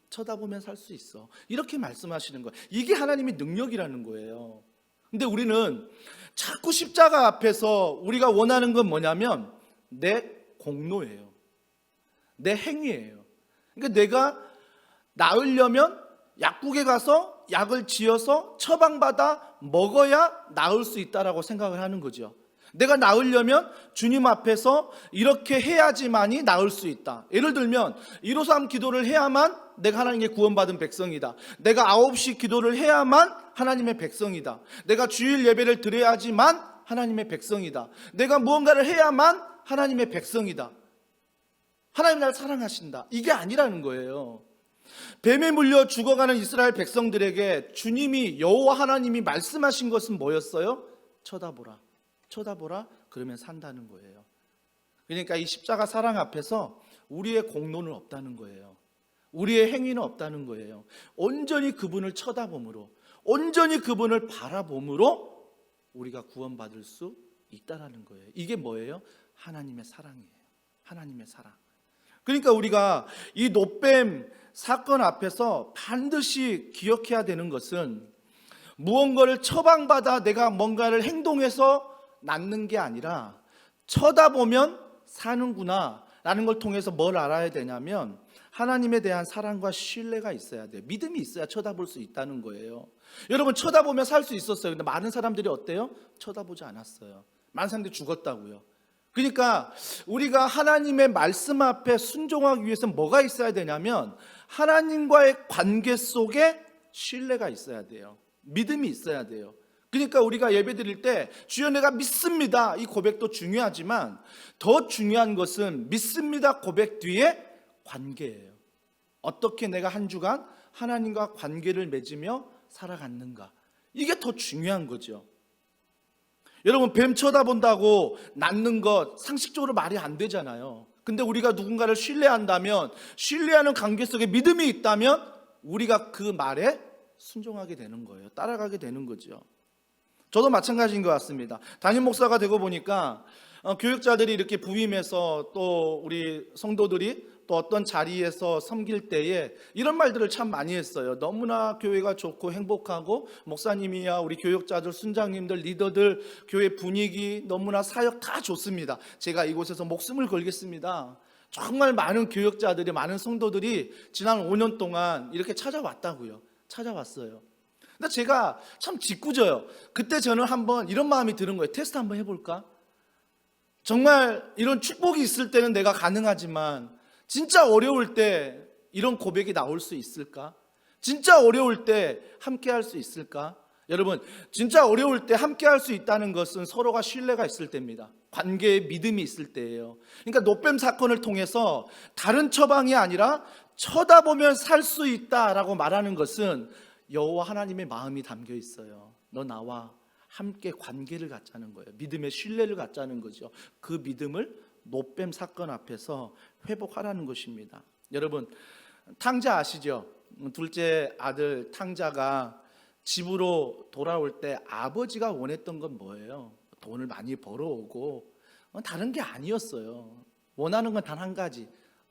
쳐다보면 살 수 있어. 이렇게 말씀하시는 거예요. 이게 하나님의 능력이라는 거예요. 근데 우리는 자꾸 십자가 앞에서 우리가 원하는 건 뭐냐면 내 공로예요. 내 행위예요. 그러니까 내가 나으려면 약국에 가서 약을 지어서 처방받아 먹어야 나을 수 있다라고 생각을 하는 거죠. 내가 나으려면 주님 앞에서 이렇게 해야지만이 나을 수 있다. 예를 들면 153 기도를 해야만 내가 하나님께 구원받은 백성이다. 내가 9시 기도를 해야만 하나님의 백성이다. 내가 주일 예배를 드려야지만 하나님의 백성이다. 내가 무언가를 해야만 하나님의 백성이다. 하나님 나를 사랑하신다. 이게 아니라는 거예요. 뱀에 물려 죽어가는 이스라엘 백성들에게 주님이, 여호와 하나님이 말씀하신 것은 뭐였어요? 쳐다보라. 쳐다보라. 그러면 산다는 거예요. 그러니까 이 십자가 사랑 앞에서 우리의 공로는 없다는 거예요. 우리의 행위는 없다는 거예요. 온전히 그분을 쳐다봄으로, 온전히 그분을 바라봄으로 우리가 구원받을 수 있다라는 거예요. 이게 뭐예요? 하나님의 사랑이에요. 하나님의 사랑. 그러니까 우리가 이 노뱀 사건 앞에서 반드시 기억해야 되는 것은 무언가를 처방받아 내가 뭔가를 행동해서 낫는 게 아니라 쳐다보면 사는구나 라는 걸 통해서 뭘 알아야 되냐면 하나님에 대한 사랑과 신뢰가 있어야 돼요. 믿음이 있어야 쳐다볼 수 있다는 거예요. 여러분, 쳐다보면 살 수 있었어요. 근데 많은 사람들이 어때요? 쳐다보지 않았어요. 많은 사람들이 죽었다고요. 그러니까 우리가 하나님의 말씀 앞에 순종하기 위해서 뭐가 있어야 되냐면 하나님과의 관계 속에 신뢰가 있어야 돼요. 믿음이 있어야 돼요. 그러니까 우리가 예배드릴 때 주여 내가 믿습니다, 이 고백도 중요하지만 더 중요한 것은 믿습니다 고백 뒤에 관계예요. 어떻게 내가 한 주간 하나님과 관계를 맺으며 살아갔는가, 이게 더 중요한 거죠. 여러분, 뱀 쳐다본다고 낫는 것 상식적으로 말이 안 되잖아요. 근데 우리가 누군가를 신뢰한다면, 신뢰하는 관계 속에 믿음이 있다면 우리가 그 말에 순종하게 되는 거예요. 따라가게 되는 거죠. 저도 마찬가지인 것 같습니다. 담임 목사가 되고 보니까 교육자들이 이렇게 부임해서 또 우리 성도들이 또 어떤 자리에서 섬길 때에 이런 말들을 참 많이 했어요. 너무나 교회가 좋고 행복하고 목사님이야 우리 교육자들, 순장님들, 리더들, 교회 분위기, 너무나 사역 다 좋습니다. 제가 이곳에서 목숨을 걸겠습니다. 정말 많은 교육자들이, 많은 성도들이 지난 5년 동안 이렇게 찾아왔다고요. 찾아왔어요. 근데 제가 참 짓궂어요. 그때 저는 한번 이런 마음이 드는 거예요. 테스트 한번 해볼까? 정말 이런 축복이 있을 때는 내가 가능하지만 진짜 어려울 때 이런 고백이 나올 수 있을까? 진짜 어려울 때 함께 할 수 있을까? 여러분, 진짜 어려울 때 함께 할 수 있다는 것은 서로가 신뢰가 있을 때입니다. 관계에 믿음이 있을 때예요. 그러니까 노뱀 사건을 통해서 다른 처방이 아니라 쳐다보면 살 수 있다라고 말하는 것은 여호와 하나님의 마음이 담겨 있어요. 너 나와 함께 관계를 갖자는 거예요. 믿음의 신뢰를 갖자는 거죠. 그 믿음을 노뱀 사건 앞에서 회복하라는 것입니다. 여러분, 탕자 아시죠? 둘째 아들 탕자가 집으로 돌아올 때 아버지가 원했던 건 뭐예요? 돈을 많이 벌어오고 다른 게 아니었어요. 원하는 건 단 한 가지,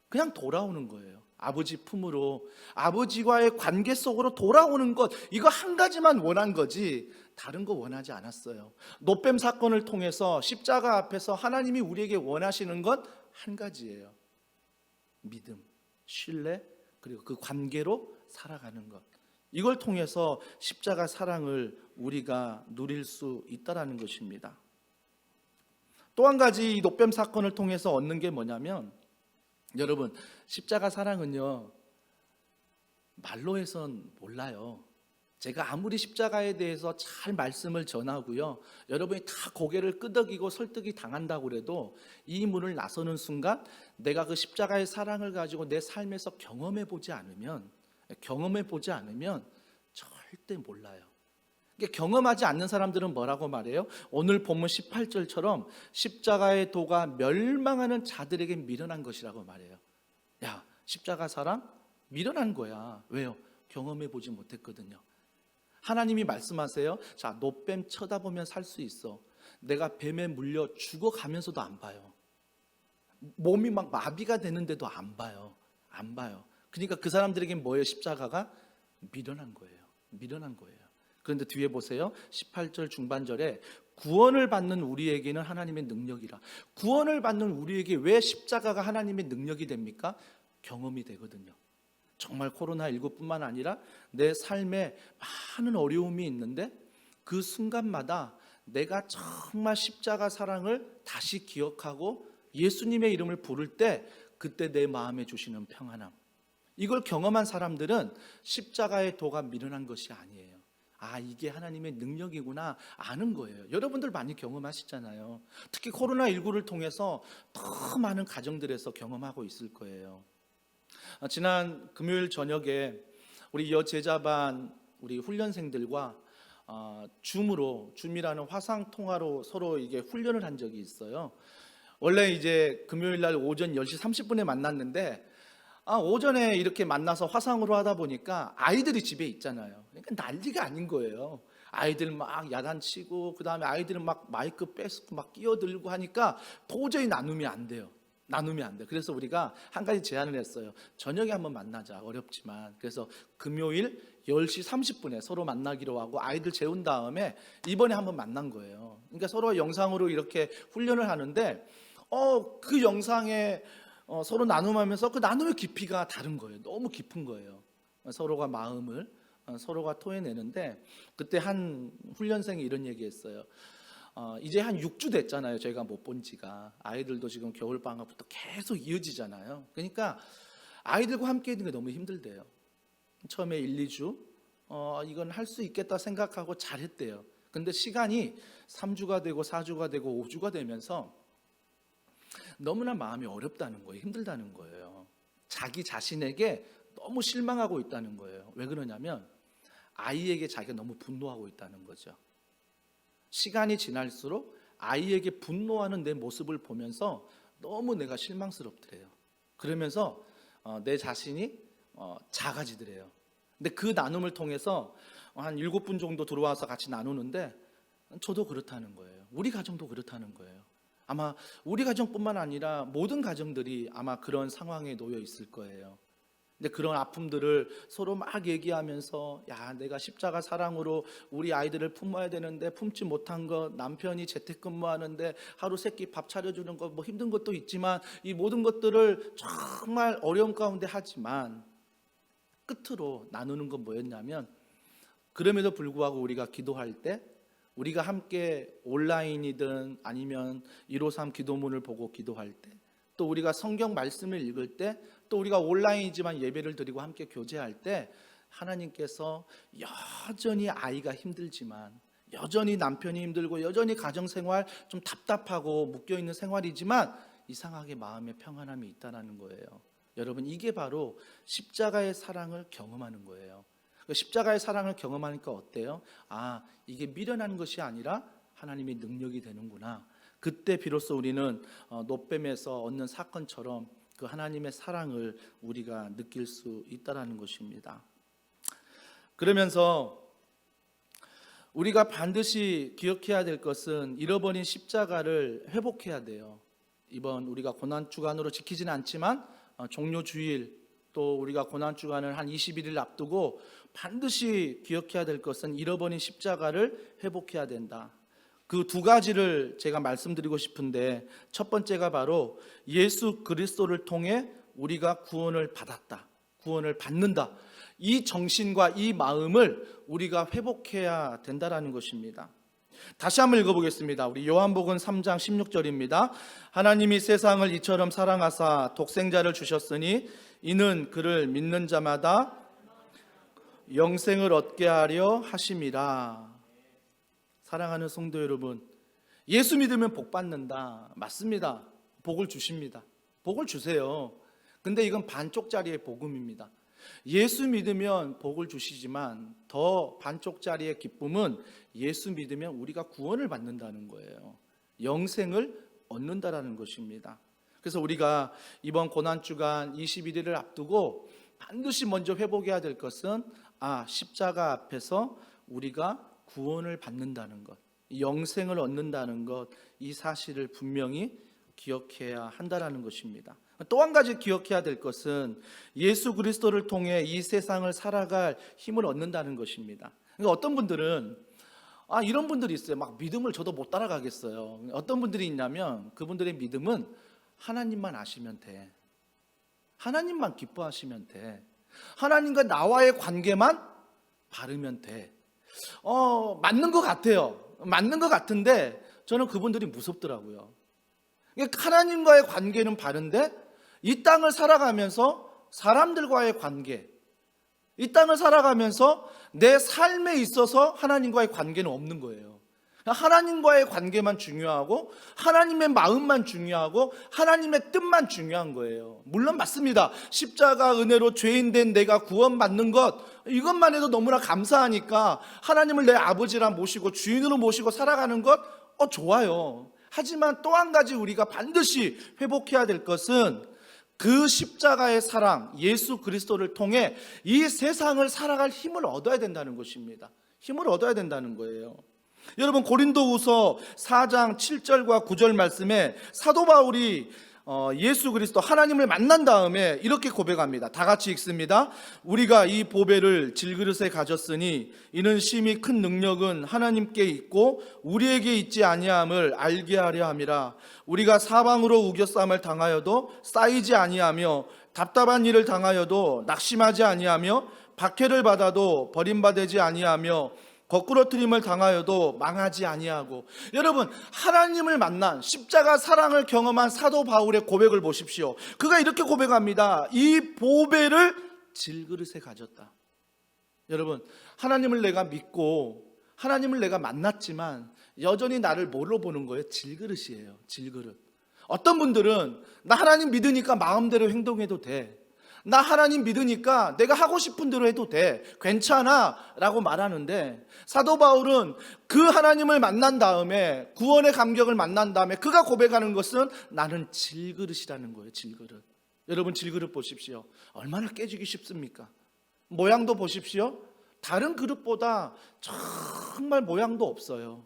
그냥 돌아오는 거예요. 아버지 품으로, 아버지와의 관계 속으로 돌아오는 것, 이거 한 가지만 원한 거지 다른 거 원하지 않았어요. 노뱀 사건을 통해서 십자가 앞에서 하나님이 우리에게 원하시는 것 한 가지예요. 믿음, 신뢰, 그리고 그 관계로 살아가는 것. 이걸 통해서 십자가 사랑을 우리가 누릴 수 있다라는 것입니다. 또 한 가지 이 노뱀 사건을 통해서 얻는 게 뭐냐면, 여러분, 십자가 사랑은요, 말로 해선 몰라요. 제가 아무리 십자가에 대해서 잘 말씀을 전하고요, 여러분이 다 고개를 끄덕이고 설득이 당한다고 해도 이 문을 나서는 순간 내가 그 십자가의 사랑을 가지고 내 삶에서 경험해 보지 않으면 절대 몰라요. 경험하지 않는 사람들은 뭐라고 말해요? 오늘 본문 18절처럼 십자가의 도가 멸망하는 자들에게 미련한 것이라고 말해요. 야, 십자가 사랑 미련한 거야. 왜요? 경험해 보지 못했거든요. 하나님이 말씀하세요. 자, 노뱀 쳐다보면 살 수 있어. 내가 뱀에 물려 죽어가면서도 안 봐요. 몸이 막 마비가 되는데도 안 봐요. 그러니까 그 사람들에겐 뭐예요? 십자가가 미련한 거예요. 미련한 거예요. 그런데 뒤에 보세요. 18절 중반절에 구원을 받는 우리에게는 하나님의 능력이라. 구원을 받는 우리에게 왜 십자가가 하나님의 능력이 됩니까? 경험이 되거든요. 정말 코로나19뿐만 아니라 내 삶에 많은 어려움이 있는데 그 순간마다 내가 정말 십자가 사랑을 다시 기억하고 예수님의 이름을 부를 때 그때 내 마음에 주시는 평안함, 이걸 경험한 사람들은 십자가의 도가 미련한 것이 아니에요. 아, 이게 하나님의 능력이구나 아는 거예요. 여러분들 많이 경험하시잖아요. 특히 코로나19를 통해서 더 많은 가정들에서 경험하고 있을 거예요. 지난 금요일 저녁에 우리 여제자반 우리 훈련생들과 줌이라는 화상 통화로 서로 이게 훈련을 한 적이 있어요. 원래 이제 금요일 날 오전 10시 30분에 만났는데 오전에 이렇게 만나서 화상으로 하다 보니까 아이들이 집에 있잖아요. 그러니까 난리가 아닌 거예요. 아이들 막 야단치고 그다음에 아이들은 막 마이크 뺏고 막 끼어들고 하니까 도저히 나눔이 안 돼요. 나눔이 안 돼. 그래서 우리가 한 가지 제안을 했어요. 저녁에 한번 만나자. 어렵지만. 그래서 금요일 10시 30분에 서로 만나기로 하고 아이들 재운 다음에 이번에 한번 만난 거예요. 그러니까 서로 영상으로 이렇게 훈련을 하는데 그 영상에 서로 나눔하면서 그 나눔의 깊이가 다른 거예요. 너무 깊은 거예요. 서로가 마음을 서로가 토해내는데 그때 한 훈련생이 이런 얘기했어요. 이제 한 6주 됐잖아요. 저희가 못 본 지가. 아이들도 지금 겨울방학부터 계속 이어지잖아요. 그러니까 아이들과 함께 있는 게 너무 힘들대요. 처음에 1, 2주 이건 할 수 있겠다 생각하고 잘했대요. 근데 시간이 3주가 되고 4주가 되고 5주가 되면서 너무나 마음이 어렵다는 거예요. 힘들다는 거예요. 자기 자신에게 너무 실망하고 있다는 거예요. 왜 그러냐면 아이에게 자기가 너무 분노하고 있다는 거죠. 시간이 지날수록 아이에게 분노하는 내 모습을 보면서 너무 내가 실망스럽더래요. 그러면서 내 자신이 작아지더래요. 근데 그 나눔을 통해서 한 7분 정도 들어와서 같이 나누는데 저도 그렇다는 거예요. 우리 가정도 그렇다는 거예요. 아마 우리 가정뿐만 아니라 모든 가정들이 아마 그런 상황에 놓여 있을 거예요. 근데 그런 아픔들을 서로 막 얘기하면서 야, 내가 십자가 사랑으로 우리 아이들을 품어야 되는데 품지 못한 것, 남편이 재택근무하는데 하루 세끼 밥 차려주는 것, 뭐 힘든 것도 있지만 이 모든 것들을 정말 어려운 가운데 하지만 끝으로 나누는 건 뭐였냐면 그럼에도 불구하고 우리가 기도할 때 우리가 함께 온라인이든 아니면 153 기도문을 보고 기도할 때 또 우리가 성경 말씀을 읽을 때 또 우리가 온라인이지만 예배를 드리고 함께 교제할 때 하나님께서 여전히 아이가 힘들지만 여전히 남편이 힘들고 여전히 가정생활 좀 답답하고 묶여있는 생활이지만 이상하게 마음에 평안함이 있다는 거예요. 여러분 이게 바로 십자가의 사랑을 경험하는 거예요. 십자가의 사랑을 경험하니까 어때요? 아, 이게 미련한 것이 아니라 하나님의 능력이 되는구나. 그때 비로소 우리는 노뱀에서 얻는 사건처럼 그 하나님의 사랑을 우리가 느낄 수 있다는 것입니다. 그러면서 우리가 반드시 기억해야 될 것은 잃어버린 십자가를 회복해야 돼요. 이번 우리가 고난주간으로 지키지는 않지만 종료주일 또 우리가 고난주간을 한 21일 앞두고 반드시 기억해야 될 것은 잃어버린 십자가를 회복해야 된다. 그 두 가지를 제가 말씀드리고 싶은데 첫 번째가 바로 예수 그리스도를 통해 우리가 구원을 받았다. 구원을 받는다. 이 정신과 이 마음을 우리가 회복해야 된다는 것입니다. 다시 한번 읽어보겠습니다. 우리 요한복음 3장 16절입니다. 하나님이 세상을 이처럼 사랑하사 독생자를 주셨으니 이는 그를 믿는 자마다 영생을 얻게 하려 하심이라. 사랑하는 성도 여러분, 예수 믿으면 복 받는다. 맞습니다. 복을 주십니다. 복을 주세요. 근데 이건 반쪽짜리의 복음입니다. 예수 믿으면 복을 주시지만 더 반쪽짜리의 기쁨은 예수 믿으면 우리가 구원을 받는다는 거예요. 영생을 얻는다라는 것입니다. 그래서 우리가 이번 고난주간 21일을 앞두고 반드시 먼저 회복해야 될 것은 십자가 앞에서 우리가 구원을 받는다는 것, 영생을 얻는다는 것, 이 사실을 분명히 기억해야 한다는 것입니다. 또 한 가지 기억해야 될 것은 예수 그리스도를 통해 이 세상을 살아갈 힘을 얻는다는 것입니다. 그러니까 어떤 분들은 이런 분들이 있어요. 막 믿음을 저도 못 따라가겠어요. 어떤 분들이 있냐면 그분들의 믿음은 하나님만 아시면 돼. 하나님만 기뻐하시면 돼. 하나님과 나와의 관계만 바르면 돼. 맞는 것 같아요. 맞는 것 같은데 저는 그분들이 무섭더라고요. 하나님과의 관계는 바른데 이 땅을 살아가면서 사람들과의 관계, 이 땅을 살아가면서 내 삶에 있어서 하나님과의 관계는 없는 거예요. 하나님과의 관계만 중요하고 하나님의 마음만 중요하고 하나님의 뜻만 중요한 거예요. 물론 맞습니다. 십자가 은혜로 죄인된 내가 구원받는 것, 이것만 해도 너무나 감사하니까 하나님을 내 아버지라 모시고 주인으로 모시고 살아가는 것 좋아요. 하지만 또 한 가지 우리가 반드시 회복해야 될 것은 그 십자가의 사랑, 예수 그리스도를 통해 이 세상을 살아갈 힘을 얻어야 된다는 것입니다. 힘을 얻어야 된다는 거예요. 여러분, 고린도후서 4장 7절과 9절 말씀에 사도 바울이 예수 그리스도 하나님을 만난 다음에 이렇게 고백합니다. 다 같이 읽습니다. 우리가 이 보배를 질그릇에 가졌으니 이는 심히 큰 능력은 하나님께 있고 우리에게 있지 아니함을 알게 하려 함이라. 우리가 사방으로 우겨쌈을 당하여도 쌓이지 아니하며 답답한 일을 당하여도 낙심하지 아니하며 박해를 받아도 버림받지 아니하며 거꾸러뜨림을 당하여도 망하지 아니하고. 여러분, 하나님을 만난 십자가 사랑을 경험한 사도 바울의 고백을 보십시오. 그가 이렇게 고백합니다. 이 보배를 질그릇에 가졌다. 여러분, 하나님을 내가 믿고 하나님을 내가 만났지만 여전히 나를 뭘로 보는 거예요? 질그릇이에요. 질그릇. 어떤 분들은 나 하나님 믿으니까 마음대로 행동해도 돼, 나 하나님 믿으니까 내가 하고 싶은 대로 해도 돼, 괜찮아 라고 말하는데, 사도 바울은 그 하나님을 만난 다음에, 구원의 감격을 만난 다음에 그가 고백하는 것은 나는 질그릇이라는 거예요. 질그릇. 여러분, 질그릇 보십시오. 얼마나 깨지기 쉽습니까? 모양도 보십시오. 다른 그릇보다 정말 모양도 없어요.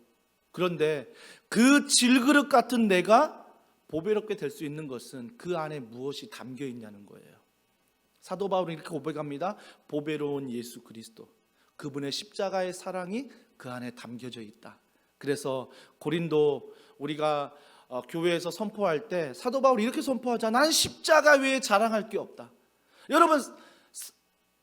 그런데 그 질그릇 같은 내가 보배롭게 될 수 있는 것은 그 안에 무엇이 담겨 있냐는 거예요. 사도 바울은 이렇게 고백합니다. 보배로운 예수 그리스도, 그분의 십자가의 사랑이 그 안에 담겨져 있다. 그래서 고린도 우리가 교회에서 선포할 때 사도 바울이 이렇게 선포하자. 난 십자가 외에 자랑할 게 없다. 여러분,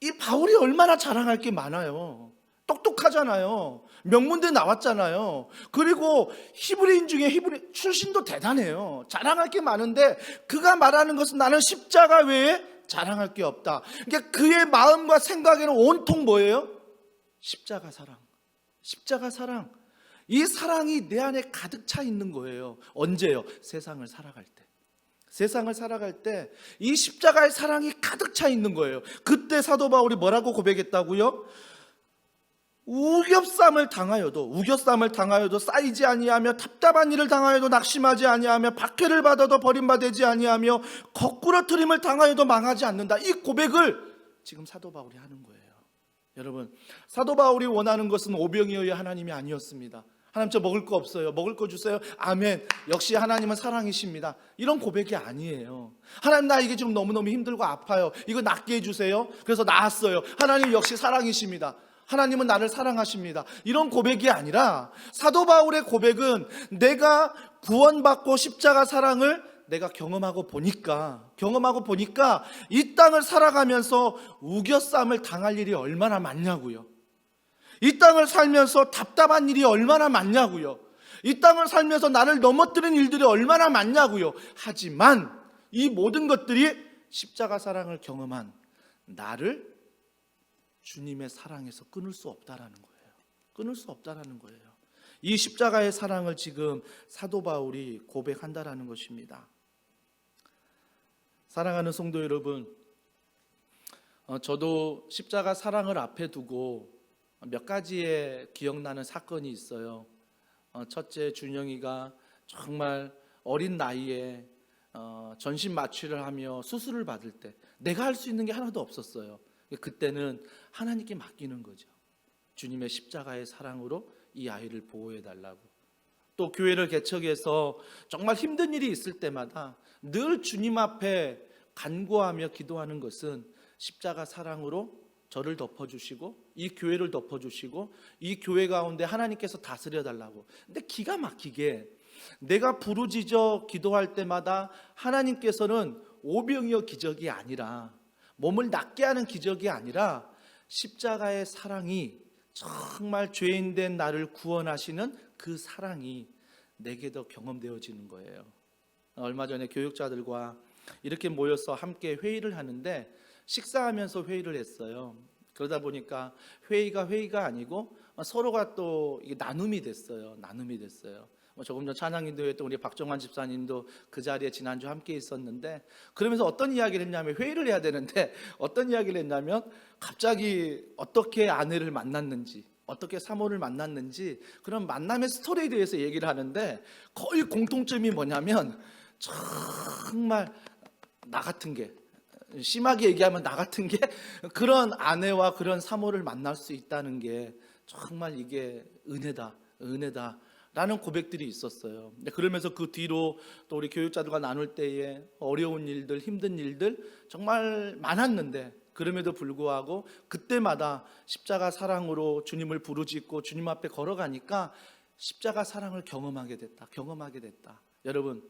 이 바울이 얼마나 자랑할 게 많아요. 똑똑하잖아요. 명문대 나왔잖아요. 그리고 히브리인 중에 히브리 출신도 대단해요. 자랑할 게 많은데 그가 말하는 것은 나는 십자가 외에 자랑할 게 없다. 그러니까 그의 마음과 생각에는 온통 뭐예요? 십자가 사랑. 십자가 사랑. 이 사랑이 내 안에 가득 차 있는 거예요. 언제요? 세상을 살아갈 때. 세상을 살아갈 때 이 십자가의 사랑이 가득 차 있는 거예요. 그때 사도 바울이 뭐라고 고백했다고요? 우겨쌈을 당하여도 쌓이지 아니하며 답답한 일을 당하여도 낙심하지 아니하며 박해를 받아도 버림받지 아니하며 거꾸러뜨림을 당하여도 망하지 않는다. 이 고백을 지금 사도 바울이 하는 거예요. 여러분, 사도 바울이 원하는 것은 오병이어의 하나님이 아니었습니다. 하나님, 저 먹을 거 없어요. 먹을 거 주세요. 아멘. 역시 하나님은 사랑이십니다. 이런 고백이 아니에요. 하나님, 나 이게 지금 너무너무 힘들고 아파요. 이거 낫게 해주세요. 그래서 나았어요. 하나님 역시 사랑이십니다. 하나님은 나를 사랑하십니다. 이런 고백이 아니라 사도 바울의 고백은 내가 구원받고 십자가 사랑을 내가 경험하고 보니까 이 땅을 살아가면서 우겨쌈을 당할 일이 얼마나 많냐고요. 이 땅을 살면서 답답한 일이 얼마나 많냐고요. 이 땅을 살면서 나를 넘어뜨린 일들이 얼마나 많냐고요. 하지만 이 모든 것들이 십자가 사랑을 경험한 나를 주님의 사랑에서 끊을 수 없다라는 거예요. 끊을 수 없다라는 거예요. 이 십자가의 사랑을 지금 사도 바울이 고백한다라는 것입니다. 사랑하는 성도 여러분, 저도 십자가 사랑을 앞에 두고 몇 가지의 기억나는 사건이 있어요. 첫째, 준영이가 정말 어린 나이에 전신 마취를 하며 수술을 받을 때 내가 할 수 있는 게 하나도 없었어요. 그때는 하나님께 맡기는 거죠. 주님의 십자가의 사랑으로 이 아이를 보호해 달라고. 또 교회를 개척해서 정말 힘든 일이 있을 때마다 늘 주님 앞에 간구하며 기도하는 것은 십자가 사랑으로 저를 덮어주시고 이 교회를 덮어주시고 이 교회 가운데 하나님께서 다스려 달라고. 근데 기가 막히게 내가 부르짖어 기도할 때마다 하나님께서는 오병이어 기적이 아니라, 몸을 낫게 하는 기적이 아니라 십자가의 사랑이, 정말 죄인된 나를 구원하시는 그 사랑이 내게 더 경험되어지는 거예요. 얼마 전에 교육자들과 이렇게 모여서 함께 회의를 하는데 식사하면서 회의를 했어요. 그러다 보니까 회의가 아니고 서로가 또 나눔이 됐어요. 조금 전 찬양인도에 또 우리 박정환 집사님도 그 자리에 지난주 함께 있었는데, 그러면서 어떤 이야기를 했냐면, 회의를 해야 되는데 어떤 이야기를 했냐면 갑자기 어떻게 아내를 만났는지, 어떻게 사모를 만났는지 그런 만남의 스토리에 대해서 얘기를 하는데, 거의 공통점이 뭐냐면 정말 나 같은 게, 심하게 얘기하면 나 같은 게 그런 아내와 그런 사모를 만날 수 있다는 게 정말 이게 은혜다 라는 고백들이 있었어요. 그러면서 그 뒤로 또 우리 교육자들과 나눌 때에 어려운 일들, 힘든 일들 정말 많았는데, 그럼에도 불구하고 그때마다 십자가 사랑으로 주님을 부르짖고 주님 앞에 걸어가니까 십자가 사랑을 경험하게 됐다. 여러분,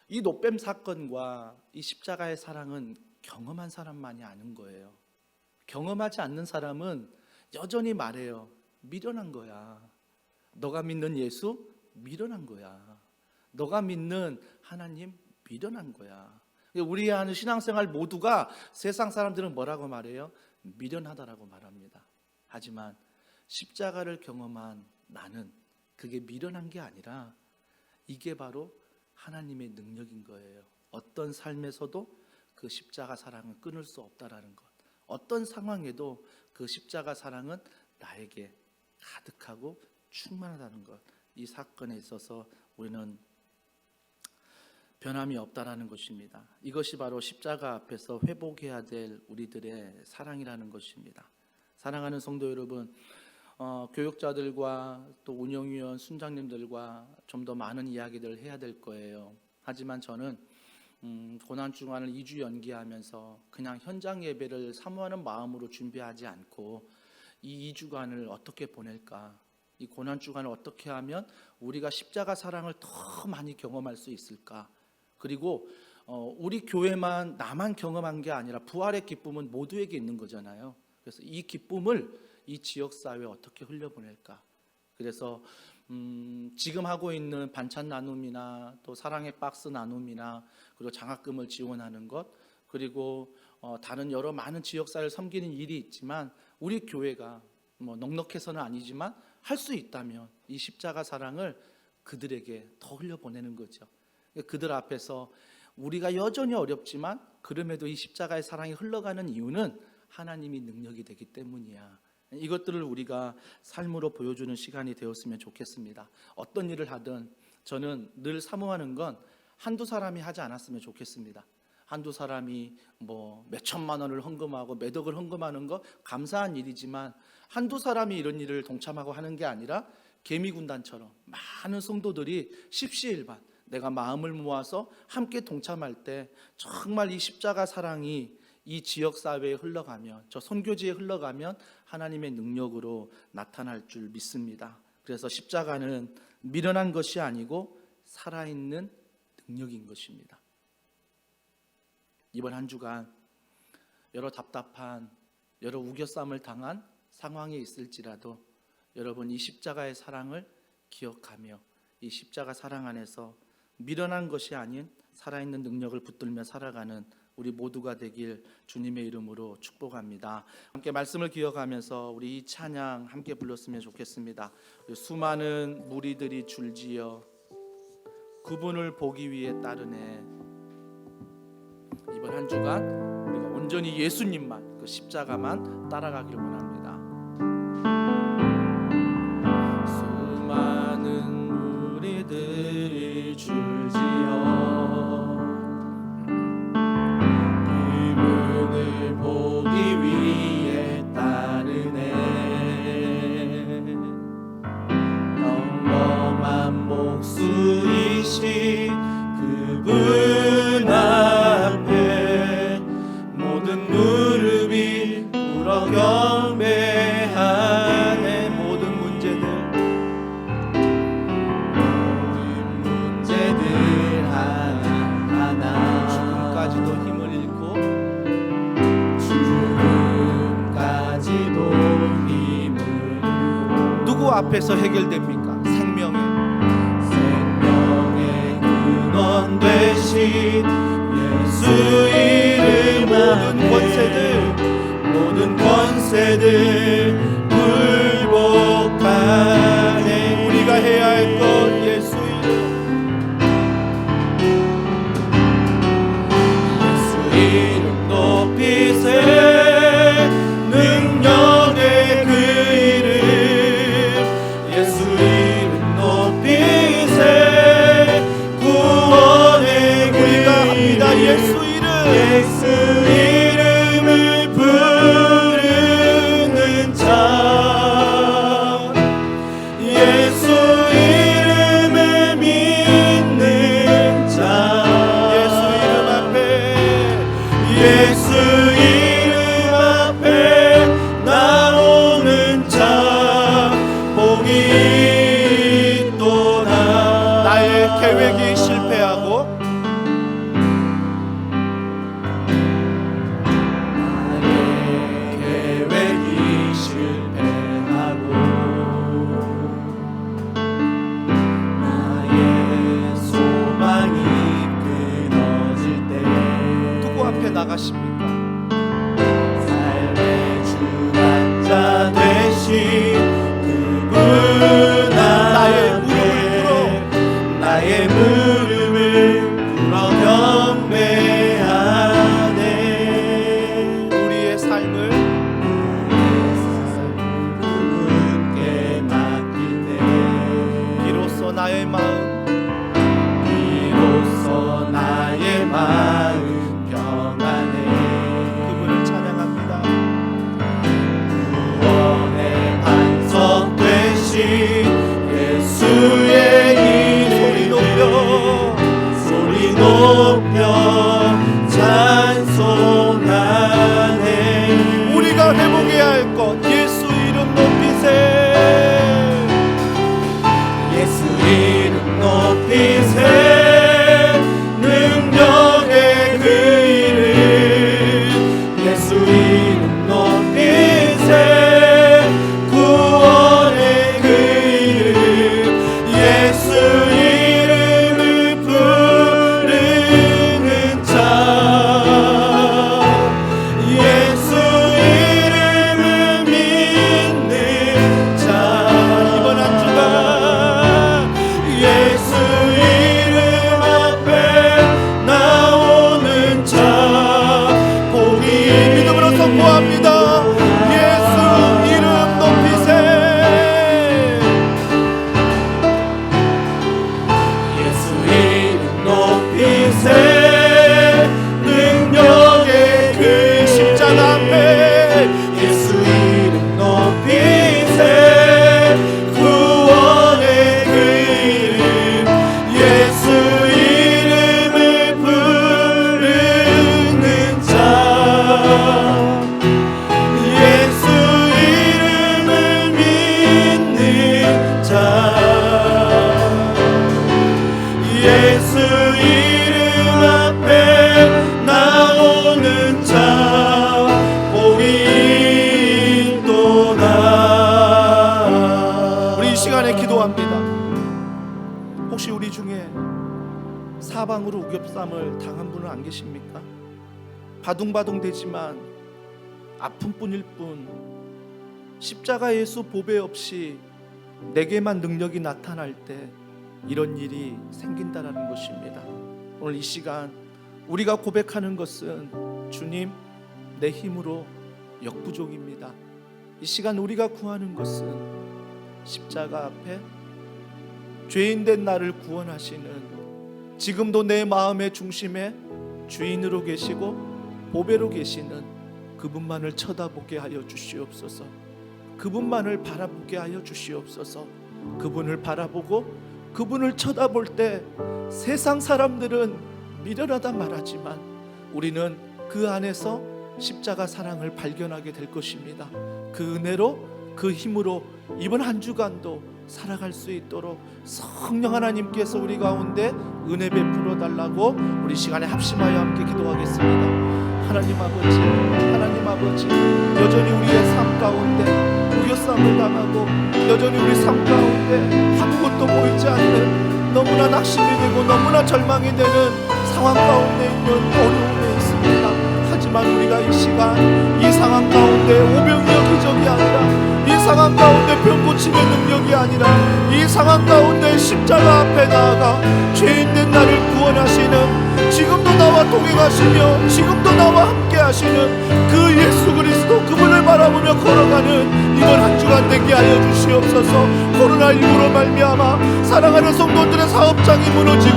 이 노뱀 사건과 이 십자가의 사랑은 경험한 사람만이 아는 거예요. 경험하지 않는 사람은 여전히 말해요. 미련한 거야. 너가 믿는 예수 미련한 거야. 너가 믿는 하나님 미련한 거야. 우리 하는 신앙생활 모두가 세상 사람들은 뭐라고 말해요? 미련하다라고 말합니다. 하지만 십자가를 경험한 나는 그게 미련한 게 아니라 이게 바로 하나님의 능력인 거예요. 어떤 삶에서도 그 십자가 사랑은 끊을 수 없다라는 것. 어떤 상황에도 그 십자가 사랑은 나에게 가득하고 충만하다는 것. 이 사건에 있어서 우리는 변함이 없다라는 것입니다. 이것이 바로 십자가 앞에서 회복해야 될 우리들의 사랑이라는 것입니다. 사랑하는 성도 여러분, 교육자들과 또 운영위원, 순장님들과 좀 더 많은 이야기들을 해야 될 거예요. 하지만 저는 고난주간을 2주 연기하면서 그냥 현장 예배를 사모하는 마음으로 준비하지 않고 이 2주간을 어떻게 보낼까, 이 고난주간을 어떻게 하면 우리가 십자가 사랑을 더 많이 경험할 수 있을까, 그리고 우리 교회만 나만 경험한 게 아니라 부활의 기쁨은 모두에게 있는 거잖아요. 그래서 이 기쁨을 이 지역사회에 어떻게 흘려보낼까. 그래서 지금 하고 있는 반찬 나눔이나 또 사랑의 박스 나눔이나 그리고 장학금을 지원하는 것, 그리고 다른 여러 많은 지역사회를 섬기는 일이 있지만 우리 교회가 뭐 넉넉해서는 아니지만 할 수 있다면 이 십자가 사랑을 그들에게 더 흘려보내는 거죠. 그들 앞에서 우리가 여전히 어렵지만 그럼에도 이 십자가의 사랑이 흘러가는 이유는 하나님이 능력이 되기 때문이야. 이것들을 우리가 삶으로 보여주는 시간이 되었으면 좋겠습니다. 어떤 일을 하든 저는 늘 사모하는 건 한두 사람이 하지 않았으면 좋겠습니다. 한두 사람이 뭐 몇천만 원을 헌금하고 몇 억을 헌금하는 거 감사한 일이지만 한두 사람이 이런 일을 동참하고 하는 게 아니라 개미군단처럼 많은 성도들이 십시일반 내가 마음을 모아서 함께 동참할 때 정말 이 십자가 사랑이 이 지역사회에 흘러가면, 저 선교지에 흘러가면 하나님의 능력으로 나타날 줄 믿습니다. 그래서 십자가는 미련한 것이 아니고 살아있는 능력인 것입니다. 이번 한 주간 여러 답답한, 여러 우겨쌈을 당한 상황에 있을지라도 여러분 이 십자가의 사랑을 기억하며 이 십자가 사랑 안에서 미련한 것이 아닌 살아있는 능력을 붙들며 살아가는 우리 모두가 되길 주님의 이름으로 축복합니다. 함께 말씀을 기억하면서 우리 이 찬양 함께 불렀으면 좋겠습니다. 수많은 무리들이 줄지어 그분을 보기 위해 따르네. 이번 한 주간 우리가 온전히 예수님만, 그 십자가만 따라가길 원합니다. 수많은 무리들이 줄지어 그분을 보기 위해 따르네. 평범한 목수이신 그분 앞에 모든 무릎이 꿇어 경배하네. 모든 문제들 하나하나 죽음까지도 힘을 잃고 누구 앞에서 해결됩니까? 생명의 근원 되신 예수 이름 모든 권세들 굴복하네. 우리가 해야 할 것 예수 이름 높이세. 능력의 그 이름 예수 이름 높이세. 구원의 우리가 합니다. 예수 이름을 부르는 나아가십니까? 삶의 주관자 되신 그분 나의 무릎을 꿇어 경배하네. 우리의 삶을 그분께 맡기네. 비로소 나의 마음 비로소 나의 마음 평안해. 그분을 찬양합니다. 구원의 반석 되신 예수의 이름 소리 높여 찬송하네. 우리가 회복해야 할 것 예수 이름 높이세. 예수 이름 높이세. 능력의 그 이름 예수 이름 높이세. 구원의 그 이름 예수 이름을 부르는 자 예수 이름을 믿는 자 이번 한 주간 예수 이름 앞에 나오는 자 복이 믿음으로 선포합니다. 예수 이름 높이세. 예수 이름 높이세. 능력의 그 십자가 앞에 예수 이름 높이세. 구원의 그 이름 예수 이름을 부르는 자 예수 이름을 믿는 자 예수 이름 앞에 나오는 자 복이 있도다. 우리 이 시간에 기도합니다. 혹시 우리 중에 사방으로 우겹삼을 당한 분은 안 계십니까? 바둥바둥 되지만 아픔뿐일 뿐 십자가 예수 보배 없이 내게만 능력이 나타날 때 이런 일이 생긴다라는 것입니다. 오늘 이 시간 우리가 고백하는 것은 주님 내 힘으로 역부족입니다. 이 시간 우리가 구하는 것은 십자가 앞에 죄인된 나를 구원하시는 지금도 내 마음의 중심에 주인으로 계시고 보배로 계시는 그분만을 쳐다보게 하여 주시옵소서. 그분만을 바라보게 하여 주시옵소서. 그분을 바라보고 그분을 쳐다볼 때 세상 사람들은 미련하다 말하지만 우리는 그 안에서 십자가 사랑을 발견하게 될 것입니다. 그 은혜로 그 힘으로 이번 한 주간도 살아갈 수 있도록 성령 하나님께서 우리 가운데 은혜 베풀어 달라고 우리 시간에 합심하여 함께 기도하겠습니다. 하나님 아버지 여전히 우리의 삶 가운데 우겨쌈을 당하고 여전히 우리 삶 가운데 아무것도 보이지 않는 너무나 낙심이 되고 너무나 절망이 되는 상황 가운데 있는 어려움에 있습니다. 하지만 우리가 이 시간 이 상황 가운데 오병이어 기적이 아니라 이 상황 가운데 병 고침의 능력이 아니라 이 상황 가운데 십자가 앞에 나아가 죄인된 나를 구원하시는 지금도 나와 동행하시며 지금도 나와 함께 하시는 그 예수 그리스도 그분을 바라보며 걸어가는 이번 한 주간 되게 하여 주시옵소서. 코로나19로 말미암아 사랑하는 성도들의 사업장이 무너지고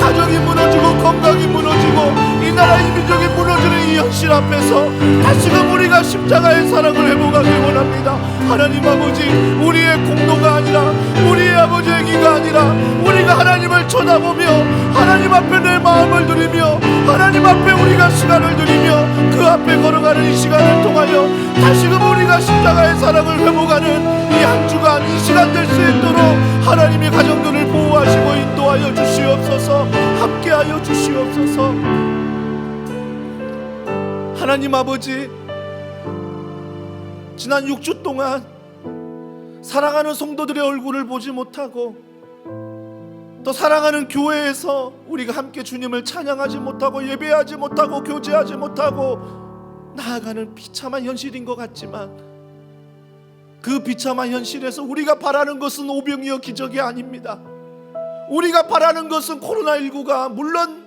가정이 무너지고 건강이 무너지고 이 나라 이 민족이 무너지는 이 현실 앞에서 다시금 우리가 십자가의 사랑을 회복하길 원합니다. 하나님 아버지 우리의 공로가 아니라 우리의 아버지의 기가 아니라 우리가 하나님을 쳐다보며 하나님 앞에 내 마음을 드리며 하나님 앞에 우리가 시간을 드리며 그 앞에 걸어가는 이 시간을 통하여 다시금 우리가 십자가의 사랑을 회복하는 이 한 주간 이 시간 될 수 있도록 하나님이 가정들을 보호하시고 인도하여 주시옵소서. 함께하여 주시옵소서. 하나님 아버지 지난 6주 동안 사랑하는 성도들의 얼굴을 보지 못하고 또 사랑하는 교회에서 우리가 함께 주님을 찬양하지 못하고 예배하지 못하고 교제하지 못하고 나아가는 비참한 현실인 것 같지만, 그 비참한 현실에서 우리가 바라는 것은 오병이어 기적이 아닙니다. 우리가 바라는 것은 코로나19가 물론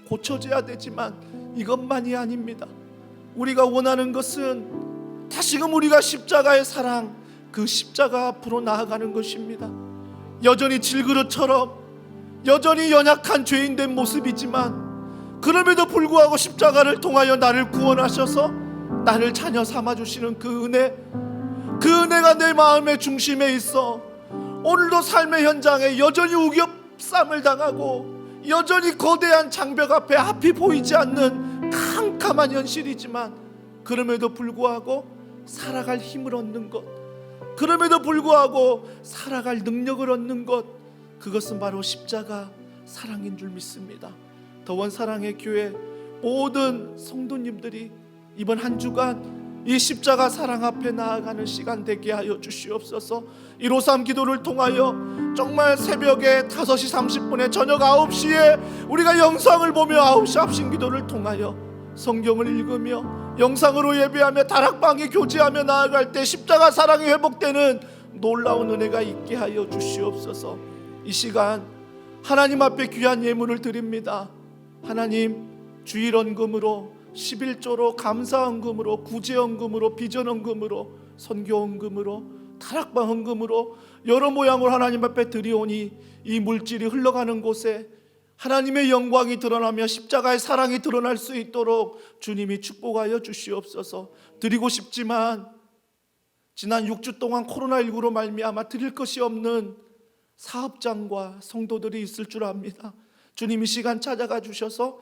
고쳐져야 되지만 이것만이 아닙니다. 우리가 원하는 것은 다시금 우리가 십자가의 사랑, 그 십자가 앞으로 나아가는 것입니다. 여전히 질그릇처럼 여전히 연약한 죄인된 모습이지만, 그럼에도 불구하고 십자가를 통하여 나를 구원하셔서 나를 자녀 삼아주시는 그 은혜, 그 은혜가 내 마음의 중심에 있어 오늘도 삶의 현장에 여전히 우겹쌈을 당하고 여전히 거대한 장벽 앞에 앞이 보이지 않는 캄캄한 현실이지만, 그럼에도 불구하고 살아갈 힘을 얻는 것, 그럼에도 불구하고 살아갈 능력을 얻는 것, 그것은 바로 십자가 사랑인 줄 믿습니다. 더원 사랑의 교회 모든 성도님들이 이번 한 주간 이 십자가 사랑 앞에 나아가는 시간 되게 하여 주시옵소서. 153 기도를 통하여 정말 새벽에 5시 30분에 저녁 9시에 우리가 영상을 보며 9시 합심 기도를 통하여 성경을 읽으며 영상으로 예배하며 다락방에 교제하며 나아갈 때 십자가 사랑이 회복되는 놀라운 은혜가 있게 하여 주시옵소서. 이 시간 하나님 앞에 귀한 예물을 드립니다. 하나님, 주일헌금으로 11조로 감사헌금으로 구제헌금으로 비전헌금으로 선교헌금으로 다락방 헌금으로 여러 모양으로 하나님 앞에 드리오니 이 물질이 흘러가는 곳에 하나님의 영광이 드러나며 십자가의 사랑이 드러날 수 있도록 주님이 축복하여 주시옵소서. 드리고 싶지만 지난 6주 동안 코로나19로 말미암아 드릴 것이 없는 사업장과 성도들이 있을 줄 압니다. 주님이 시간 찾아가 주셔서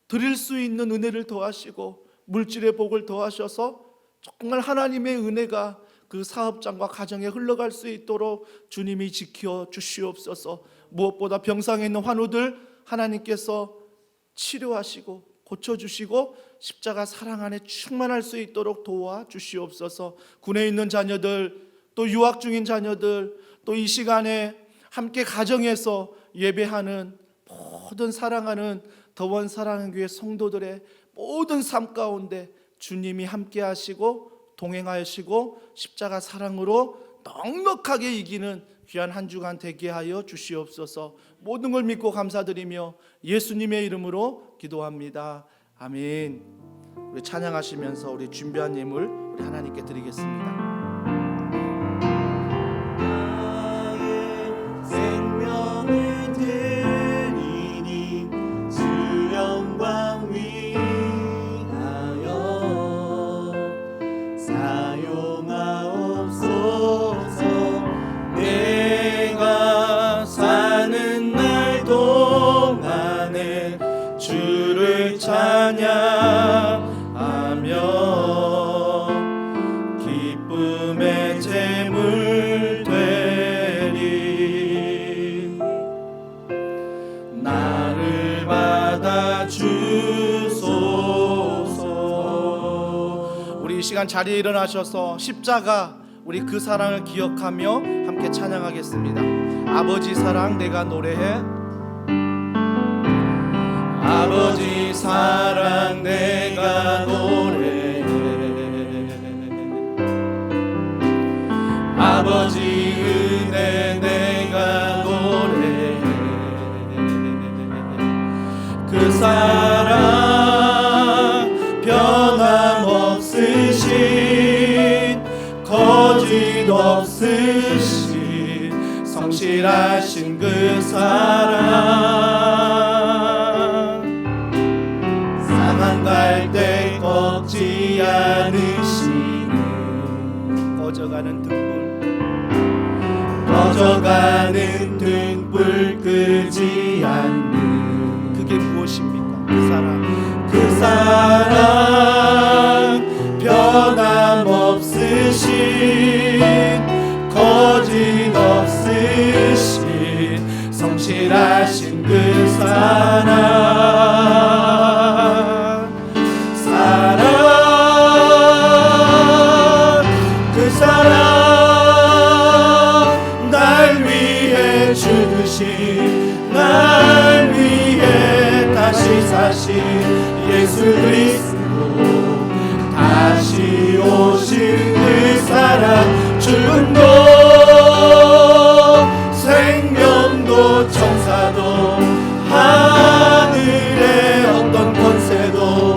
드릴 수 있는 은혜를 더하시고 물질의 복을 더하셔서 정말 하나님의 은혜가 그 사업장과 가정에 흘러갈 수 있도록 주님이 지켜 주시옵소서. 무엇보다 병상에 있는 환우들 하나님께서 치료하시고 고쳐주시고 십자가 사랑 안에 충만할 수 있도록 도와주시옵소서. 군에 있는 자녀들, 또 유학 중인 자녀들, 또 이 시간에 함께 가정에서 예배하는 모든 사랑하는 더원 사랑교회 성도들의 모든 삶 가운데 주님이 함께 하시고 동행하시고 십자가 사랑으로 넉넉하게 이기는 귀한 한 주간 되게 하여 주시옵소서. 모든 걸 믿고 감사드리며 예수님의 이름으로 기도합니다. 아멘. 우리 찬양하시면서 우리 준비한 예물 우리 하나님께 드리겠습니다. 생명을 드리니 주 영광 위하여 사용하옵소서. 내가 사는 날 동안에 주를 찬양하며 기쁨의 제물 되리. 나를 받아주소서. 우리 이 시간 자리에 일어나셔서 십자가 우리 그 사랑을 기억하며 함께 찬양하겠습니다. 아버지 사랑 내가 노래해. 아버지 사랑 내가 노래해. 아버지 은혜 내가 노래해. 그 사랑 변함없으신 거짓 없으신 성실하신 그 사랑 상한 갈 때 꺾지 않으시는 꺼져가는 꺼져가는 등불 끄지 않는 그게 무엇입니까? 그 사랑 변함없으신 거짓 없으신 성실하신 그 사랑 그 사랑 날 위해 죽으신 다시 사신 예수 그리스도 다시 오실 그 사랑 죽음도 생명도 천사도 하늘의 어떤 권세도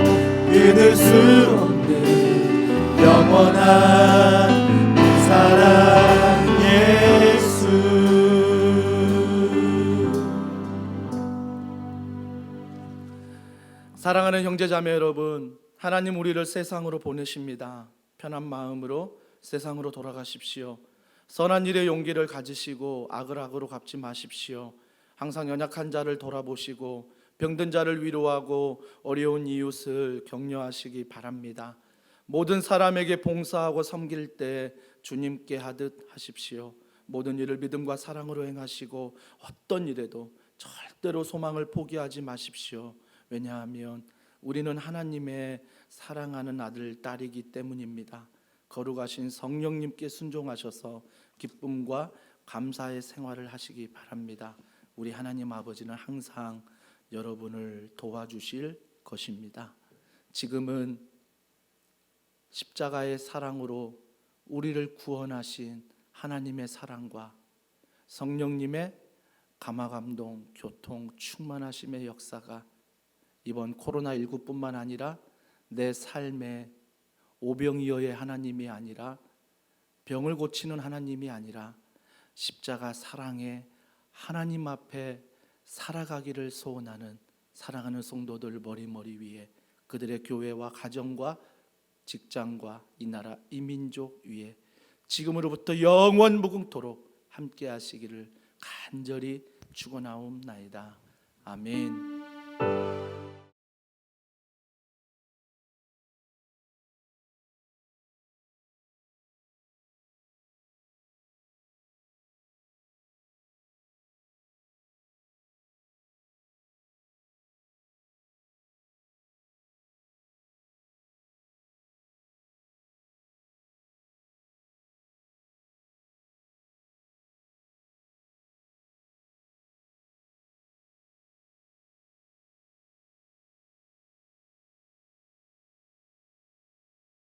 끊을 수 없는 영원한 그 사랑 예수. 사랑하는 형제자매 여러분, 하나님 우리를 세상으로 보내십니다. 편한 마음으로 세상으로 돌아가십시오. 선한 일에 용기를 가지시고 악을 악으로 갚지 마십시오. 항상 연약한 자를 돌아보시고 병든 자를 위로하고 어려운 이웃을 격려하시기 바랍니다. 모든 사람에게 봉사하고 섬길 때 주님께 하듯 하십시오. 모든 일을 믿음과 사랑으로 행하시고 어떤 일에도 절대로 소망을 포기하지 마십시오. 왜냐하면 우리는 하나님의 사랑하는 아들, 딸이기 때문입니다. 거룩하신 성령님께 순종하셔서 기쁨과 감사의 생활을 하시기 바랍니다. 우리 하나님 아버지는 항상 여러분을 도와주실 것입니다. 지금은 십자가의 사랑으로 우리를 구원하신 하나님의 사랑과 성령님의 감화감동, 교통, 충만하심의 역사가 이번 코로나19뿐만 아니라 내 삶의 오병이어의 하나님이 아니라 병을 고치는 하나님이 아니라 십자가 사랑의 하나님 앞에 살아가기를 소원하는 사랑하는 성도들 머리 위에, 그들의 교회와 가정과 직장과 이 나라 이 민족 위에 지금으로부터 영원 무궁토록 함께 하시기를 간절히 축원하옵나이다. 아멘.